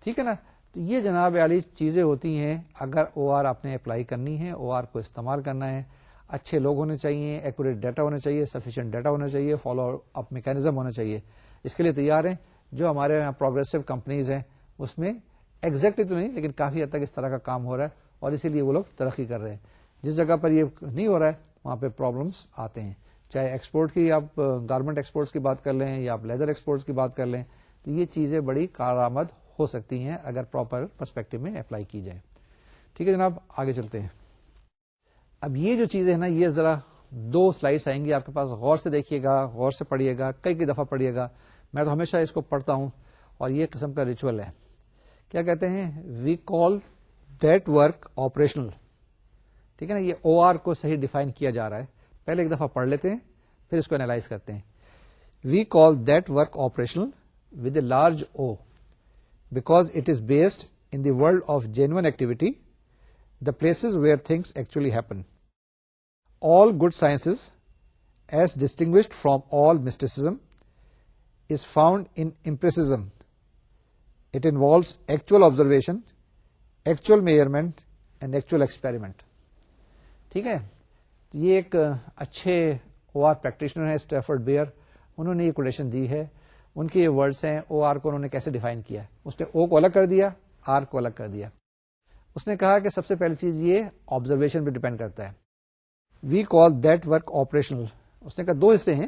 ٹھیک ہے نا. تو یہ جناب عالی چیزیں ہوتی ہیں. اگر او آر آپ نے اپلائی کرنی ہے، او آر کو استعمال کرنا ہے، اچھے لوگ ہونے چاہیے، ایکوریٹ ڈیٹا ہونا چاہیے، سفیشینٹ ڈیٹا ہونا چاہیے، فالو اپ میکینزم ہونا چاہیے. اس کے لیے تیار ہیں. جو ہمارے یہاں پروگریسو کمپنیز ہیں اس میں ایگزیکٹلی تو نہیں لیکن کافی حد تک اس طرح کا کام ہو رہا ہے اور اسی لیے وہ لوگ ترقی کر رہے ہیں. جس جگہ پر یہ نہیں ہو رہا ہے وہاں پہ پرابلمس آتے ہیں. چاہے ایکسپورٹ کی، آپ گارمنٹ ایکسپورٹس کی بات کر لیں یا آپ لیدر ایکسپورٹس کی بات کر لیں، تو یہ چیزیں بڑی کارآمد ہو سکتی ہیں اگر پراپر پرسپیکٹو میں اپلائی کی جائے. ٹھیک ہے جناب، آگے چلتے ہیں. اب یہ جو چیزیں ہیں نا، یہ ذرا 2 سلائڈس آئیں گی آپ کے پاس، غور سے دیکھیے گا، غور سے پڑھیے گا، کئی دفعہ پڑھیے گا. میں تو ہمیشہ اس کو پڑھتا ہوں اور یہ قسم کا ریچول ہے. کیا کہتے ہیں؟ We call that work operational. ٹھیک ہے نا، یہ او آر کو صحیح ڈیفائن کیا جا رہا ہے. پہلے ایک دفعہ پڑھ لیتے ہیں پھر اس کو اینالائز کرتے ہیں. We call that work operational with a large O because it is based in the world of genuine activity, the places where things actually happen. All good sciences, as distinguished from all mysticism, is found in empiricism. It involves actual observation, actual measurement, and actual experiment. ٹھیک ہے. یہ ایک اچھے O R practitioner ہیں اسٹیفرڈ beer. انہوں نے یہ quotation دی ہے. ان کے یہ ورڈس ہیں. او آر کو انہوں نے کیسے ڈیفائن کیا؟ اس نے او کو الگ کر دیا، آر کو الگ کر دیا. اس نے کہا کہ سب سے پہلی چیز یہ آبزرویشن پہ ڈیپینڈ کرتا ہے. We call that work operational. اس نے کہا 2 حصے ہیں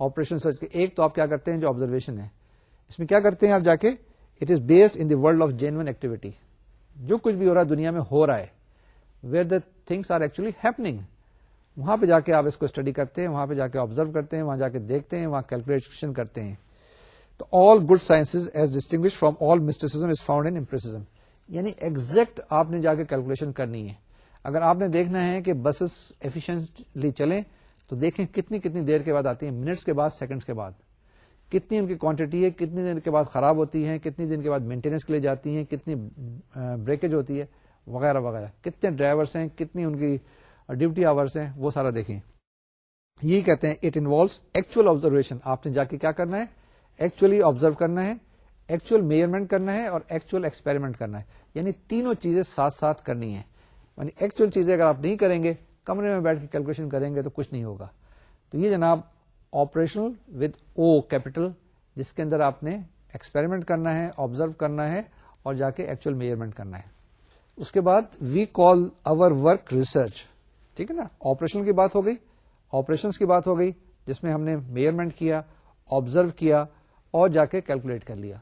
آپریشن سرچ کے. ایک تو آپ کیا کرتے ہیں جو آبزرویشن ہے، اس میں کیا کرتے ہیں آپ جا کے، it is based in the world of genuine activity. جو کچھ بھی ہو رہا ہے دنیا میں ہو رہا ہے، where the things are actually happening. وہاں پہ جا کے آپ اس کو اسٹڈی کرتے ہیں, وہاں پہ جا کے آبزرو کرتے ہیں, وہاں جا کے دیکھتے ہیں, وہاں کیلکولیشن کرتے ہیں. تو all good sciences as distinguished from all mysticism is found in empiricism. یعنی ایگزیکٹ آپ نے جا کے کیلکولیشن کرنی ہے. اگر آپ نے دیکھنا ہے کہ بسز ایفیشینٹلی چلیں تو دیکھیں کتنی دیر کے بعد آتی ہیں, منٹس کے بعد, سیکنڈس کے بعد, کتنی ان کی کوانٹٹی ہے, کتنی دن کے بعد خراب ہوتی ہیں, کتنی دن کے بعد مینٹیننس کے لیے جاتی ہیں, کتنی بریکیج ہوتی ہے, وغیرہ وغیرہ, کتنے ڈرائیورس ہیں, کتنی ان کی ڈیوٹی آورس ہیں, وہ سارا دیکھیں. یہی کہتے ہیں اٹ انوالوس ایکچوئل آبزرویشن. آپ نے جا کے کیا کرنا ہے, ایکچولی آبزرو کرنا ہے, ایکچوئل میئرمنٹ کرنا ہے اور ایکچوئل ایکسپیریمنٹ کرنا ہے. یعنی تینوں چیزیں ساتھ ساتھ کرنی ہے. یعنی ایکچوئل چیزیں اگر آپ نہیں کریں گے, کمرے میں بیٹھ کے کیلکولیشن کریں گے تو کچھ نہیں ہوگا. تو یہ جناب آپریشنل ود او کیپٹل, جس کے اندر آپ نے ایکسپیریمنٹ کرنا ہے, آبزرو کرنا ہے اور جا کے ایکچوئل میئرمنٹ کرنا ہے. اس کے بعد وی کال آور ورک ریسرچ. ٹھیک ہے نا, آپریشن کی بات ہو گئی, آپریشنس کی بات ہو گئی جس میں ہم نے میئرمنٹ کیا, آبزرو کیا اور جا کے کیلکولیٹ کر لیا.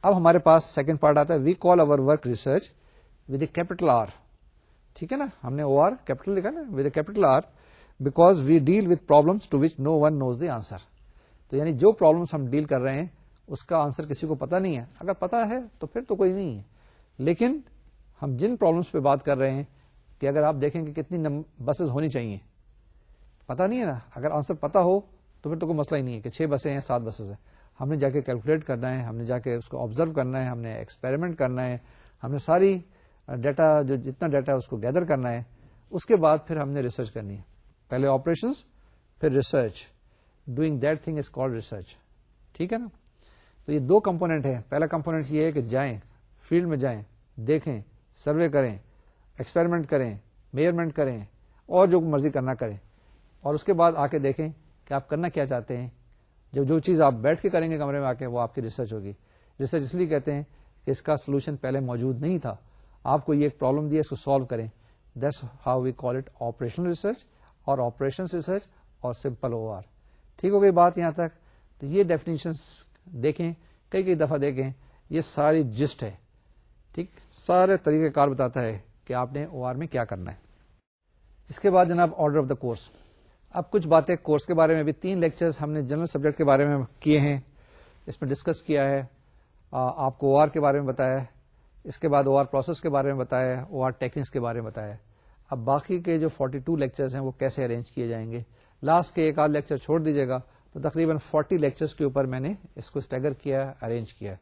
اب ہمارے پاس سیکنڈ پارٹ آتا ہے we call over work research with a capital R. ٹھیک ہے نا, ہم نے او آر کیپٹل لکھا نا, with a capital R, because we deal with problems to which no one knows the answer. تو یعنی جو پرابلمس ہم ڈیل کر رہے ہیں اس کا آنسر کسی کو پتا نہیں ہے. اگر پتا ہے تو پھر تو کوئی نہیں ہے, لیکن ہم جن پرابلمس پہ بات کر رہے ہیں کہ اگر آپ دیکھیں کہ کتنی بسز ہونی چاہیے, پتا نہیں ہے نا. اگر آنسر پتا ہو تو پھر تو کوئی مسئلہ ہی نہیں ہے کہ 6 بسیں ہیں, 7 بسز ہیں. ہم نے جا کے کیلکولیٹ کرنا ہے, ہم نے جا کے اس کو آبزرو کرنا ہے, ہم نے ایکسپیریمنٹ کرنا ہے, ہم نے ساری ڈیٹا جو جتنا ڈیٹا ہے اس کو گیدر کرنا ہے. اس کے بعد پھر ہم نے ریسرچ کرنی ہے. پہلے آپریشنس پھر research. Doing that thing is called research. ٹھیک ہے نا. تو یہ 2 کمپونیٹ ہیں. پہلا کمپونیٹ یہ ہے کہ جائیں فیلڈ میں, جائیں دیکھیں, سروے کریں, ایکسپیریمنٹ کریں, میئرمنٹ کریں اور جو مرضی کرنا کریں, اور اس کے بعد آ کے دیکھیں کہ آپ کرنا کیا چاہتے ہیں. جو چیز آپ بیٹھ کے کریں گے کمرے میں آ کے, وہ آپ کی ریسرچ ہوگی. ریسرچ اس لیے کہتے ہیں کہ اس کا سولوشن پہلے موجود نہیں تھا, آپ کو یہ ایک پرابلم دی, اس کو سالو کریں. That's how we call it operational research اور آپریشن ریسرچ اور سمپل او آر. ٹھیک ہو گئی بات یہاں تک. تو یہ ڈیفینیشنس دیکھیں, کئی دفعہ دیکھیں, یہ ساری جسٹ ہے. ٹھیک, سارے طریقہ کار بتاتا ہے کہ آپ نے او آر میں کیا کرنا ہے. اس کے بعد جناب آرڈر آف دا کورس. اب کچھ باتیں کورس کے بارے میں بھی 3 لیکچرز ہم نے جنرل سبجیکٹ کے بارے میں کیے ہیں, اس میں ڈسکس کیا ہے, آپ کو او آر کے بارے میں بتایا, اس کے بعد او آر پروسیس کے بارے میں بتایا, او آر ٹیکنکس کے بارے میں بتایا. اب باقی کے جو 42 لیکچرز ہیں وہ کیسے ارینج کیے جائیں گے. لاسٹ کے ایک آدھ لیکچر چھوڑ دیجیے گا, تو تقریباً 40 لیکچرز کے اوپر میں نے اس کو اسٹیگر کیا, ارینج کیا.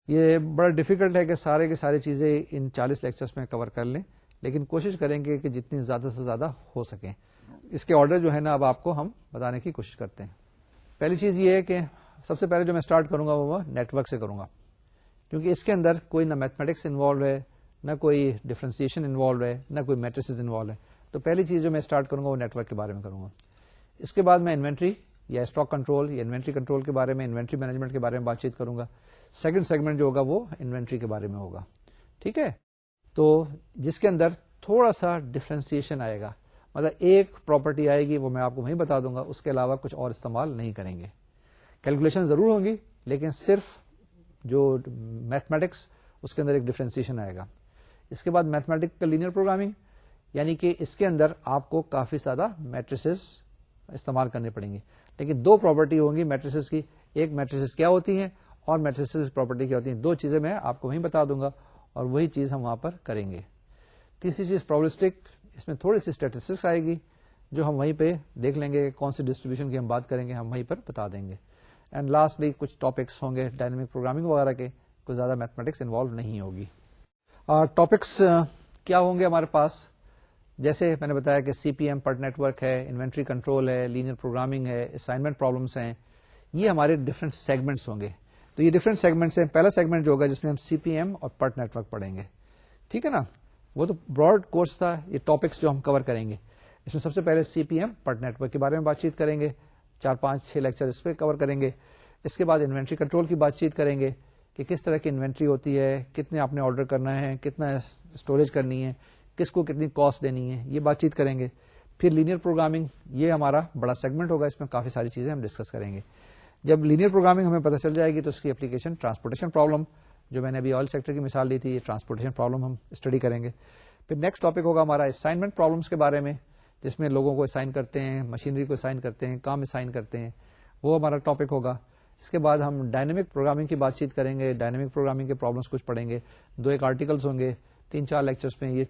یہ بڑا ڈیفیکلٹ ہے کہ سارے کی ساری چیزیں ان 40 لیکچرز میں کور کر لیں, لیکن کوشش کریں گے کہ جتنی زیادہ سے زیادہ ہو سکیں. اس کے آرڈر جو ہے نا اب آپ کو ہم بتانے کی کوشش کرتے ہیں. پہلی چیز یہ ہے کہ سب سے پہلے جو میں اسٹارٹ کروں گا وہ نیٹ ورک سے کروں گا, کیونکہ اس کے اندر کوئی نہ میتھمیٹکس انوالو ہے, نہ کوئی ڈفرینسیشن انوالو ہے, نہ کوئی میٹریسز انوالو ہے. تو پہلی چیز جو میں اسٹارٹ کروں گا وہ نیٹ ورک کے بارے میں کروں گا. اس کے بعد میں انوینٹری یا اسٹاک کنٹرول یا انوینٹری کنٹرول کے بارے میں, انوینٹری مینجمنٹ کے بارے میں بات چیت کروں گا. سیکنڈ سیگمنٹ جو ہوگا وہ انوینٹری کے بارے میں ہوگا. ٹھیک ہے, تو جس کے اندر تھوڑا سا ڈفرینسیشن آئے گا, مطلب ایک پراپرٹی آئے گی وہ میں آپ کو وہیں بتا دوں گا, اس کے علاوہ کچھ اور استعمال نہیں کریں گے. کیلکولیشن ضرور ہوں گی, لیکن صرف جو میتھمیٹکس اس کے اندر ایک ڈفرینسیشن آئے گا. اس کے بعد میتھمیٹیکل لینئر پروگرامنگ, یعنی کہ اس کے اندر آپ کو کافی زیادہ میٹریسز استعمال کرنے پڑیں گے, لیکن 2 پراپرٹی ہوں گی میٹریسز کی. ایک میٹریسز کیا ہوتی ہیں اور میٹریسز پراپرٹی کیا ہوتی ہیں, 2 چیزیں میں آپ کو وہیں بتا دوں گا اور وہی چیز ہم وہاں پر کریں گے. تیسری چیز پروبلسٹک, اس میں تھوڑی سی اسٹیٹسٹکس آئے گی جو ہم وہیں پہ دیکھ لیں گے, کون سی ڈسٹریبیوشن کی ہم بات کریں گے ہم وہیں پر بتا دیں گے. اینڈ لاسٹلی کچھ ٹاپکس ہوں گے ڈائنامک پروگرامنگ وغیرہ کے, کوئی زیادہ میتھمیٹکس انوالو نہیں ہوگی. ٹاپکس کیا ہوں گے ہمارے پاس, جیسے میں نے بتایا کہ C P M PERT network ہے, انوینٹری کنٹرول ہے, لینئر پروگرامنگ ہے, اسائنمنٹ پرابلمس ہیں. یہ ہمارے ڈفرنٹ سیگمنٹس ہوں گے. تو یہ ڈفرنٹ سیگمنٹس ہیں. پہلا سیگمنٹ جو ہوگا جس میں ہم سی پی ایم اور پرٹ نیٹ ورک پڑھیں گے. ٹھیک ہے نا, وہ تو براڈ کورس تھا. یہ ٹاپکس جو ہم کور کریں گے, اس میں سب سے پہلے C P M PERT network کے بارے میں بات چیت کریں گے, 4-5-6 لیکچر اس پہ کور کریں گے. اس کے بعد انوینٹری کنٹرول کی بات چیت کریں گے کہ کس طرح کی انوینٹری ہوتی ہے, کتنے آپ نے آرڈر کرنا ہے, کتنا اسٹوریج کرنی ہے, کس کو کتنی کاسٹ دینی ہے, یہ بات چیت کریں گے. پھر لینئر پروگرامنگ, یہ ہمارا بڑا سیگمنٹ ہوگا, اس میں کافی ساری چیزیں ہم ڈسکس کریں گے. جب لینئر پروگرامنگ ہمیں پتہ چل جائے گی تو اس کی اپلیکیشن ٹرانسپورٹیشن پرابلم, جو میں نے ابھی آئل سیکٹر کی مثال دی تھی, یہ ٹرانسپورٹیشن پرابلم ہم اسٹڈی کریں گے. پھر نیکسٹ ٹاپک ہوگا ہمارا اسائنمنٹ پرابلمس کے بارے میں، جس میں لوگوں کو اسائن کرتے ہیں، مشینری کو اسائن کرتے ہیں، کام اسائن کرتے ہیں، وہ ہمارا ٹاپک ہوگا. اس کے بعد ہم ڈائنامک پروگرامنگ کی بات چیت کریں گے. ڈائنامک پروگرامنگ کے پرابلمس کچھ پڑھیں گے، 2-1 آرٹیکلس ہوں گے، 3-4 لیکچرز میں یہ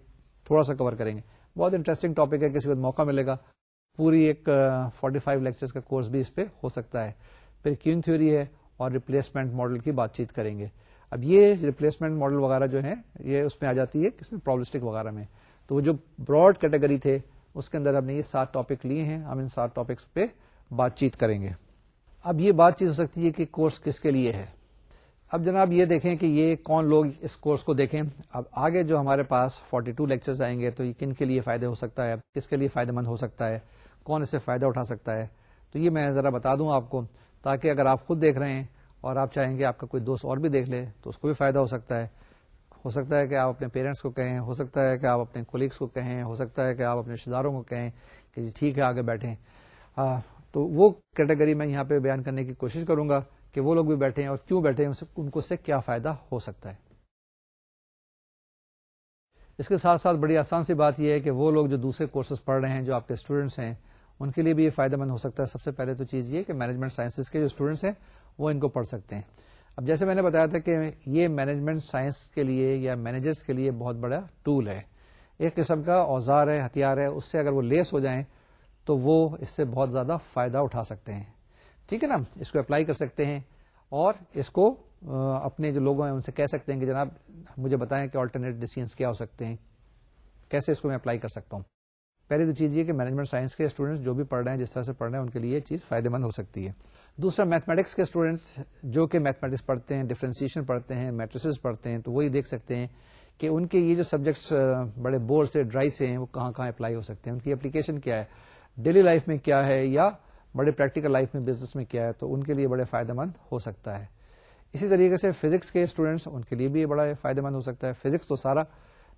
تھوڑا سا کور کریں گے. بہت انٹرسٹنگ ٹاپک ہے، کسی وقت موقع ملے گا پوری ایک 45 لیکچرز کا کورس بھی اس پہ ہو سکتا ہے. پھر کیونگ تھیوری ہے اور ریپلیسمنٹ ماڈل کی بات چیت کریں گے. اب یہ ریپلیسمنٹ ماڈل وغیرہ جو ہے یہ اس میں آ جاتی ہے کس میں پرابلسٹک وغیرہ میں. تو وہ جو براڈ کیٹیگری تھے اس کے اندر ہم نے یہ 7 ٹاپک لیے ہیں، ہم ان 7 ٹاپکس پہ بات چیت کریں گے. اب یہ بات چیت ہو سکتی ہے کہ کورس کس کے لیے ہے. اب جناب یہ دیکھیں کہ یہ کون لوگ اس کورس کو دیکھیں. اب آگے جو ہمارے پاس 42 لیکچرز آئیں گے تو یہ کن کے لیے فائدہ ہو سکتا ہے، کس کے لیے فائدہ مند ہو سکتا ہے، کون اس سے فائدہ اٹھا سکتا ہے. تو یہ میں ذرا بتا دوں آپ کو، تاکہ اگر آپ خود دیکھ رہے ہیں اور آپ چاہیں گے آپ کا کوئی دوست اور بھی دیکھ لے تو اس کو بھی فائدہ ہو سکتا ہے. ہو سکتا ہے کہ آپ اپنے پیرنٹس کو کہیں، ہو سکتا ہے کہ آپ اپنے کولیگس کو کہیں، ہو سکتا ہے کہ آپ اپنے رشتے داروں کو کہیں کہ جی ٹھیک ہے آگے بیٹھیں. تو وہ کیٹیگری میں یہاں پہ بیان کرنے کی کوشش کروں گا کہ وہ لوگ بھی بیٹھیں اور کیوں بیٹھیں، ان کو اس سے کیا فائدہ ہو سکتا ہے. اس کے ساتھ ساتھ بڑی آسان سی بات یہ ہے کہ وہ لوگ جو دوسرے کورسز پڑھ رہے ہیں، جو آپ کے اسٹوڈنٹس ہیں، ان کے لیے بھی یہ فائدہ مند ہو سکتا ہے. سب سے پہلے تو چیز یہ کہ مینجمنٹ سائنسز کے جو اسٹوڈنٹس ہیں وہ ان کو پڑھ سکتے ہیں. اب جیسے میں نے بتایا تھا کہ یہ مینجمنٹ سائنس کے لیے یا مینیجرس کے لیے بہت بڑا ٹول ہے، ایک قسم کا اوزار ہے، ہتھیار ہے. اس سے اگر وہ لیس ہو جائیں تو وہ اس سے بہت زیادہ فائدہ اٹھا سکتے ہیں. ٹھیک ہے نا، اس کو اپلائی کر سکتے ہیں اور اس کو اپنے جو لوگ ہیں ان سے کہہ سکتے ہیں کہ جناب مجھے بتائیں کہ آلٹرنیٹ ڈیسیژنز کیا ہو سکتے ہیں، کیسے اس کو میں اپلائی کر سکتا ہوں. پہلی تو چیز یہ کہ مینجمنٹ سائنس کے اسٹوڈنٹس جو بھی پڑھ رہے ہیں، جس طرح سے پڑھ رہے ہیں، ان کے لیے یہ چیز فائدہ مند ہو سکتی ہے. دوسرا میتھمیٹکس کے اسٹوڈنٹس جو کہ میتھمیٹکس پڑھتے ہیں، ڈفرینسیشن پڑھتے ہیں، میٹریسز پڑھتے ہیں، تو وہی دیکھ سکتے ہیں کہ ان کے یہ جو سبجیکٹس بڑے بور سے ڈرائی سے ہیں وہ کہاں کہاں اپلائی ہو سکتے ہیں، ان کی اپلیکیشن کیا ہے، ڈیلی لائف میں کیا ہے یا بڑے پریکٹیکل لائف میں بزنس میں کیا ہے، تو ان کے لیے بڑے فائدہ مند ہو سکتا ہے. اسی طریقے سے فزکس کے اسٹوڈنٹس، ان کے لیے بھی بڑا فائدہ مند ہو سکتا ہے. فزکس تو سارا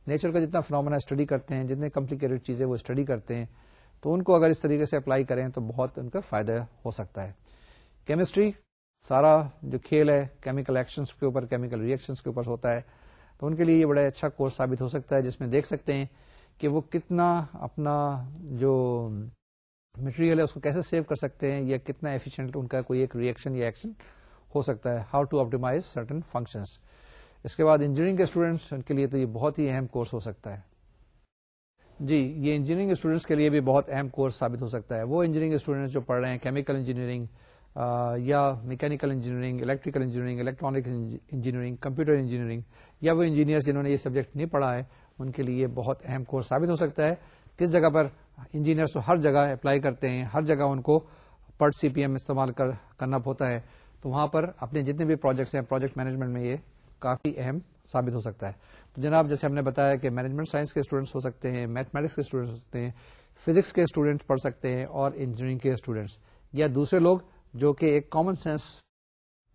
نیچر کا جتنا فنامنا اسٹڈی کرتے ہیں، جتنے کمپلیکیٹڈ چیزیں وہ اسٹڈی کرتے ہیں، تو ان کو اگر اس طریقے سے اپلائی کریں تو بہت ان کا فائدہ ہو سکتا ہے. کیمسٹری سارا جو کھیل ہے کیمیکل ایکشنز کے اوپر، کیمیکل ری ایکشنز کے اوپر ہوتا ہے، تو ان کے لیے یہ بڑا اچھا کورس ثابت ہو سکتا ہے، جس میں دیکھ سکتے ہیں کہ وہ کتنا اپنا جو مٹیریل ہے اس کو کیسے سیو کر سکتے ہیں، یا کتنا ایفیشینٹ ان کا کوئی ایک ری ایکشن یا ایکشن ہو سکتا ہے، how to optimize certain functions. اس کے بعد انجینئرنگ کے اسٹوڈنٹس، ان کے لیے تو یہ بہت ہی اہم کورس ہو سکتا ہے. جی یہ انجینئرنگ اسٹوڈنٹس کے لیے بھی بہت اہم کورس ثابت ہو سکتا ہے. وہ انجینئرنگ اسٹوڈنٹس جو پڑھ رہے ہیں کیمیکل انجینئرنگ یا mechanical engineering, electrical engineering, electronic engineering, computer engineering, یا وہ انجینئرز جنہوں نے یہ سبجیکٹ نہیں پڑھا ہے، ان کے لیے بہت اہم کورس ثابت ہو سکتا ہے. کس جگہ پر انجینئرز تو ہر جگہ اپلائی کرتے ہیں، ہر جگہ ان کو PERT CPM استعمال کرنا ہوتا ہے، تو وہاں پر اپنے جتنے بھی پروجیکٹس ہیں پروجیکٹ مینجمنٹ میں یہ کافی اہم ثابت ہو سکتا ہے. تو جناب جیسے ہم نے بتایا کہ مینجمنٹ سائنس کے اسٹوڈنٹس ہو سکتے ہیں، میتھمیٹکس کے اسٹوڈنٹس ہو سکتے ہیں، فزکس کے اسٹوڈنٹس پڑھ سکتے ہیں، اور انجینئرنگ کے اسٹوڈنٹس یا دوسرے لوگ جو کہ ایک کامن سینس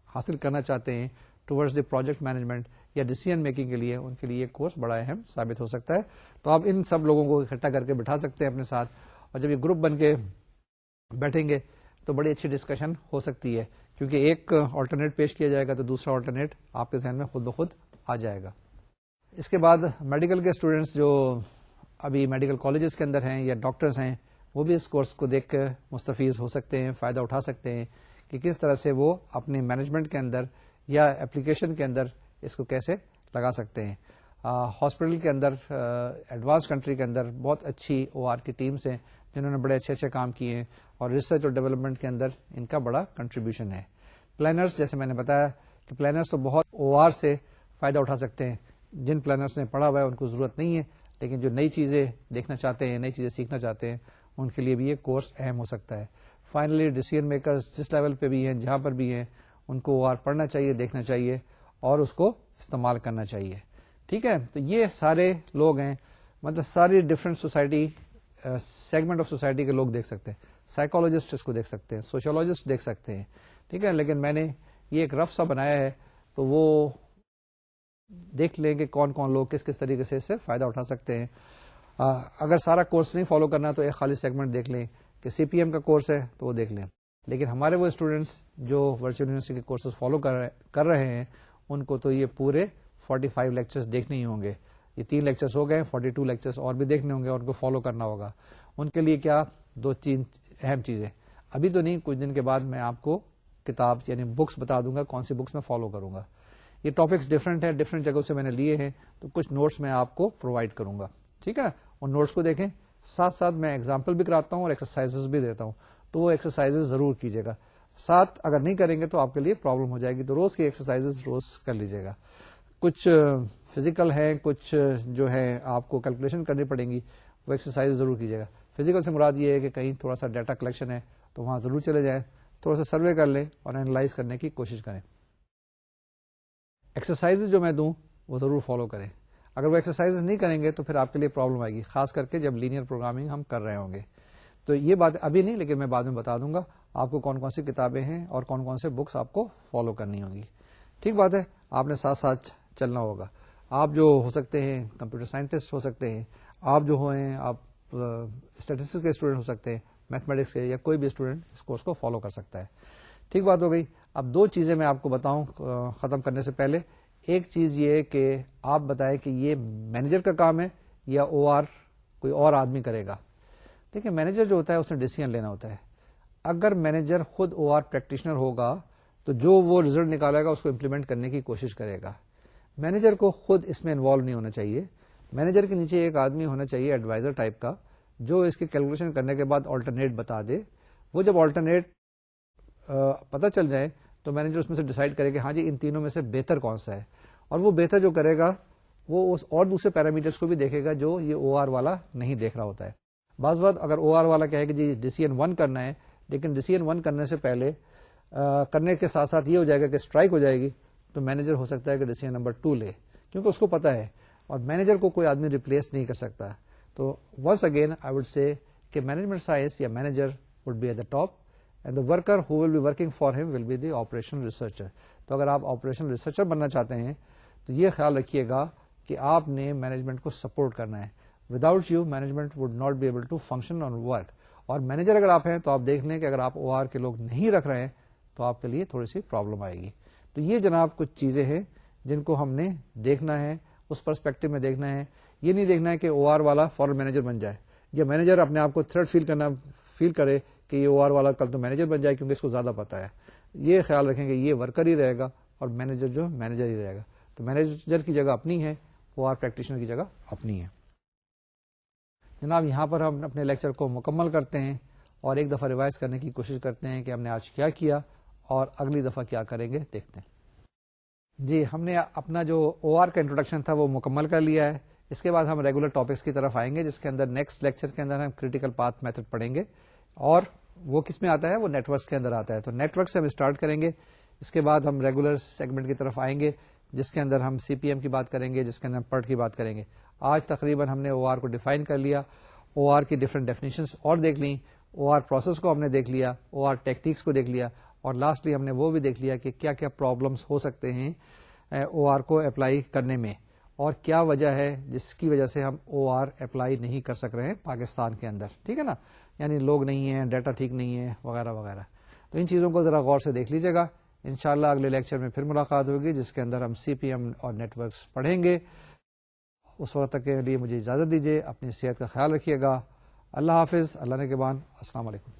حاصل کرنا چاہتے ہیں ٹورڈز دی پروجیکٹ مینجمنٹ یا ڈیسیژن میکنگ کے لیے، ان کے لیے کورس بڑا اہم ثابت ہو سکتا ہے. تو آپ ان سب لوگوں کو اکٹھا کر کے بٹھا سکتے ہیں اپنے ساتھ، اور جب یہ گروپ بن کے بیٹھیں گے تو بڑی اچھی ڈسکشن ہو سکتی ہے، کیونکہ ایک آلٹرنیٹ پیش کیا جائے گا تو دوسرا آلٹرنیٹ آپ کے ذہن میں خود بخود آ جائے گا. اس کے بعد میڈیکل کے اسٹوڈنٹس جو ابھی میڈیکل کالجز کے اندر ہیں یا ڈاکٹرز ہیں، وہ بھی اس کورس کو دیکھ کر مستفیض ہو سکتے ہیں، فائدہ اٹھا سکتے ہیں کہ کس طرح سے وہ اپنے مینجمنٹ کے اندر یا اپلیکیشن کے اندر اس کو کیسے لگا سکتے ہیں. ہاسپٹل کے اندر ایڈوانس کنٹری کے اندر بہت اچھی OR کی ٹیمز ہیں جنہوں نے بڑے اچھے اچھے کام کیے ہیں، اور ریسرچ اور ڈیولپمنٹ کے اندر ان کا بڑا کنٹریبیوشن ہے. پلانرز جیسے میں نے بتایا کہ پلانرز تو بہت OR سے فائدہ اٹھا سکتے ہیں. جن پلانرز نے پڑھا ہوا ہے ان کو ضرورت نہیں ہے، لیکن جو نئی چیزیں دیکھنا چاہتے ہیں، نئی چیزیں سیکھنا چاہتے ہیں، ان کے لیے بھی یہ کورس اہم ہو سکتا ہے. فائنلی ڈیسیژن میکرز جس لیول پہ بھی ہیں، جہاں پر بھی ہیں، ان کو OR پڑھنا چاہیے، دیکھنا چاہیے اور اس کو استعمال کرنا چاہیے. ٹھیک ہے، تو یہ سارے لوگ ہیں، مطلب ساری different society segment of society کے لوگ دیکھ سکتے ہیں. سائیکولوجسٹ اس کو دیکھ سکتے ہیں، سوشولوجسٹ دیکھ سکتے ہیں. ٹھیک ہے، لیکن میں نے یہ ایک رف سا بنایا ہے تو وہ دیکھ لیں کہ کون کون لوگ کس کس طریقے سے اس سے فائدہ اٹھا سکتے ہیں. اگر سارا کورس نہیں فالو کرنا تو ایک خالی سیگمنٹ دیکھ لیں کہ CPM کا کورس ہے تو وہ دیکھ لیں. لیکن ہمارے وہ اسٹوڈنٹس جو ورچوئل یونیورسٹی کے کورسز فالو کر رہے ہیں، ان کو تو یہ پورے 45 لیکچرز دیکھنے ہی ہوں گے. یہ 3 لیکچرز ہو گئے, 42 لیکچرز اور بھی دیکھنے ہوں گے اور ان کو فالو کرنا ہوگا. ان کے لیے کیا 2-3 اہم چیزیں, ابھی تو نہیں, کچھ دن کے بعد میں آپ کو کتاب یعنی بکس بتا دوں گا کون سی بکس میں فالو کروں گا. یہ ٹاپکس ڈفرینٹ ہیں, ڈفرینٹ جگہوں سے میں نے لیے ہیں, تو کچھ نوٹس میں آپ کو پرووائڈ کروں گا. ٹھیک ہے, ان نوٹس کو دیکھیں, ساتھ ساتھ میں ایگزامپل بھی کراتا ہوں اور ایکسرسائزز بھی دیتا ہوں, تو وہ ایکسرسائزز ضرور کیجیے گا. ساتھ اگر نہیں کریں گے تو آپ کے لیے پرابلم ہو جائے گی, تو روز کی ایکسرسائزز روز کر لیجیے گا. کچھ فزیکل ہیں, کچھ جو ہے آپ کو کیلکولیشن کرنی پڑیں گی, وہ ایکسرسائز ضرور کیجیے گا. فزیکل سے مراد یہ ہے کہ کہیں تھوڑا سا ڈیٹا کلیکشن ہے تو وہاں ضرور چلے جائیں, تھوڑا سا سروے کر لیں اور اینالائز کرنے کی کوشش کریں. ایکسرسائز جو میں دوں وہ ضرور فالو کریں. اگر وہ ایکسرسائز نہیں کریں گے تو پھر آپ کے لیے پرابلم آئے گی, خاص کر کے جب لینئر پروگرامنگ ہم کر رہے ہوں گے. تو یہ بات ابھی نہیں, لیکن میں بعد میں بتا دوں گا آپ کو کون کون سی کتابیں ہیں اور کون کون سے بکس آپ کو فالو کرنی ہوں گی. ٹھیک بات ہے, آپ نے ساتھ ساتھ چلنا ہوگا. آپ جو ہو سکتے ہیں کمپیوٹر سائنٹسٹ ہو سکتے ہیں, آپ جو ہیں آپ اسٹیٹسٹکس کے اسٹوڈنٹ ہو سکتے ہیں, میتھمیٹکس کے, یا کوئی بھی اسٹوڈنٹ اس کورس کو فالو کر سکتا ہے. ٹھیک بات ہو گئی. اب 2 چیزیں میں آپ کو بتاؤں ختم کرنے سے پہلے. ایک چیز یہ کہ آپ بتائیں کہ یہ مینیجر کا کام ہے یا او آر کوئی اور آدمی کرے گا. دیکھیں, مینیجر جو ہوتا ہے اس نے ڈیسیژن لینا ہوتا ہے. اگر مینیجر خود او آر پریکٹیشنر ہوگا تو جو وہ ریزلٹ نکالے گا اس کو امپلیمنٹ کرنے کی کوشش کرے گا. مینیجر کو خود اس میں انوالو نہیں ہونا چاہیے. مینیجر کے نیچے ایک آدمی ہونا چاہیے ایڈوائزر ٹائپ کا, جو اس کی کیلکولیشن کرنے کے بعد آلٹرنیٹ بتا دے. وہ جب آلٹرنیٹ پتہ چل جائے تو مینیجر اس میں سے ڈیسائیڈ کرے کہ ہاں جی ان تینوں میں سے بہتر کون سا ہے, اور وہ بہتر جو کرے گا وہ اس اور دوسرے پیرامیٹرز کو بھی دیکھے گا جو یہ او آر والا نہیں دیکھ رہا ہوتا ہے. بعض بات اگر او آر والا کہے کہ جی ڈیسیژن 1 کرنا ہے, لیکن ڈیسیژن 1 کرنے سے پہلے کرنے کے ساتھ ساتھ یہ ہو جائے گا کہ اسٹرائک ہو جائے گی, تو مینیجر ہو سکتا ہے کہ ڈیسیژن نمبر 2 لے, کیونکہ اس کو پتا ہے, اور مینیجر کو کوئی آدمی ریپلیس نہیں کر سکتا. تو once again I would say کہ مینجمنٹ سائنس یا manager would be at the top, and the worker who will be working for him will be the operation researcher. تو اگر آپ آپریشن ریسرچر بننا چاہتے ہیں تو یہ خیال رکھیے گا کہ آپ نے مینجمنٹ کو سپورٹ کرنا ہے. Without you management would not be able to function on work. اور مینیجر اگر آپ ہیں تو آپ دیکھ لیں کہ اگر آپ او آر کے لوگ نہیں رکھ رہے ہیں تو آپ کے لیے تھوڑی سی پرابلم آئے گی. تو یہ جناب کچھ چیزیں ہیں جن کو ہم نے دیکھنا ہے, اس پرسپیکٹو میں دیکھنا ہے. یہ نہیں دیکھنا ہے کہ او آر والا فوراً مینیجر بن جائے, یا مینیجر اپنے آپ کو تھریٹ فیل کرے کہ یہ او آر والا کل تو مینیجر بن جائے کیونکہ اس کو زیادہ پتا ہے. یہ خیال رکھیں کہ یہ ورکر ہی رہے گا اور مینیجر جو مینیجر ہی رہے گا. تو مینیجر کی جگہ اپنی ہے, او آر پریکٹیشنر کی جگہ اپنی ہے. جناب یہاں پر ہم اپنے لیکچر کو مکمل کرتے ہیں اور ایک دفعہ ریوائز کرنے کی کوشش کرتے ہیں کہ ہم نے آج کیا کیا اور اگلی دفعہ کیا کریں گے, دیکھتے ہیں. جی, ہم نے اپنا جو او آر کا انٹروڈکشن تھا وہ مکمل کر لیا ہے. اس کے بعد ہم ریگولر ٹاپکس کی طرف آئیں گے, جس کے اندر نیکسٹ لیکچر کے اندر ہم کریٹیکل پاتھ میتھڈ پڑھیں گے, اور وہ کس میں آتا ہے, وہ نیٹ ورکس کے اندر آتا ہے. تو نیٹ ورک سے ہم اسٹارٹ کریں گے. اس کے بعد ہم ریگولر سیگمنٹ کی طرف آئیں گے, جس کے اندر ہم سی پی ایم کی بات کریں گے, جس کے اندر ہم PERT کی بات کریں گے. آج تقریباً ہم نے او آر کو ڈیفائن کر لیا, او آر کی ڈفرینٹ ڈیفینیشنس اور دیکھ لیں, او آر پروسیس کو ہم نے دیکھ لیا, او آر ٹیکنیکس کو دیکھ لیا, اور لاسٹلی ہم نے وہ بھی دیکھ لیا کہ کیا کیا پرابلمس ہو سکتے ہیں او آر کو اپلائی کرنے میں, اور کیا وجہ ہے جس کی وجہ سے ہم او آر اپلائی نہیں کر سک رہے ہیں پاکستان کے اندر. ٹھیک ہے نا, یعنی لوگ نہیں ہیں, ڈیٹا ٹھیک نہیں ہے, وغیرہ وغیرہ. تو ان چیزوں کو ذرا غور سے دیکھ لیجیے گا. انشاءاللہ اگلے لیکچر میں پھر ملاقات ہوگی, جس کے اندر ہم سی پی ایم اور نیٹ ورکس پڑھیں گے. اس وقت تک کے لیے مجھے اجازت دیجیے. اپنی صحت کا خیال رکھیے گا. اللہ حافظ. اللہ نے کے بان. السلام علیکم.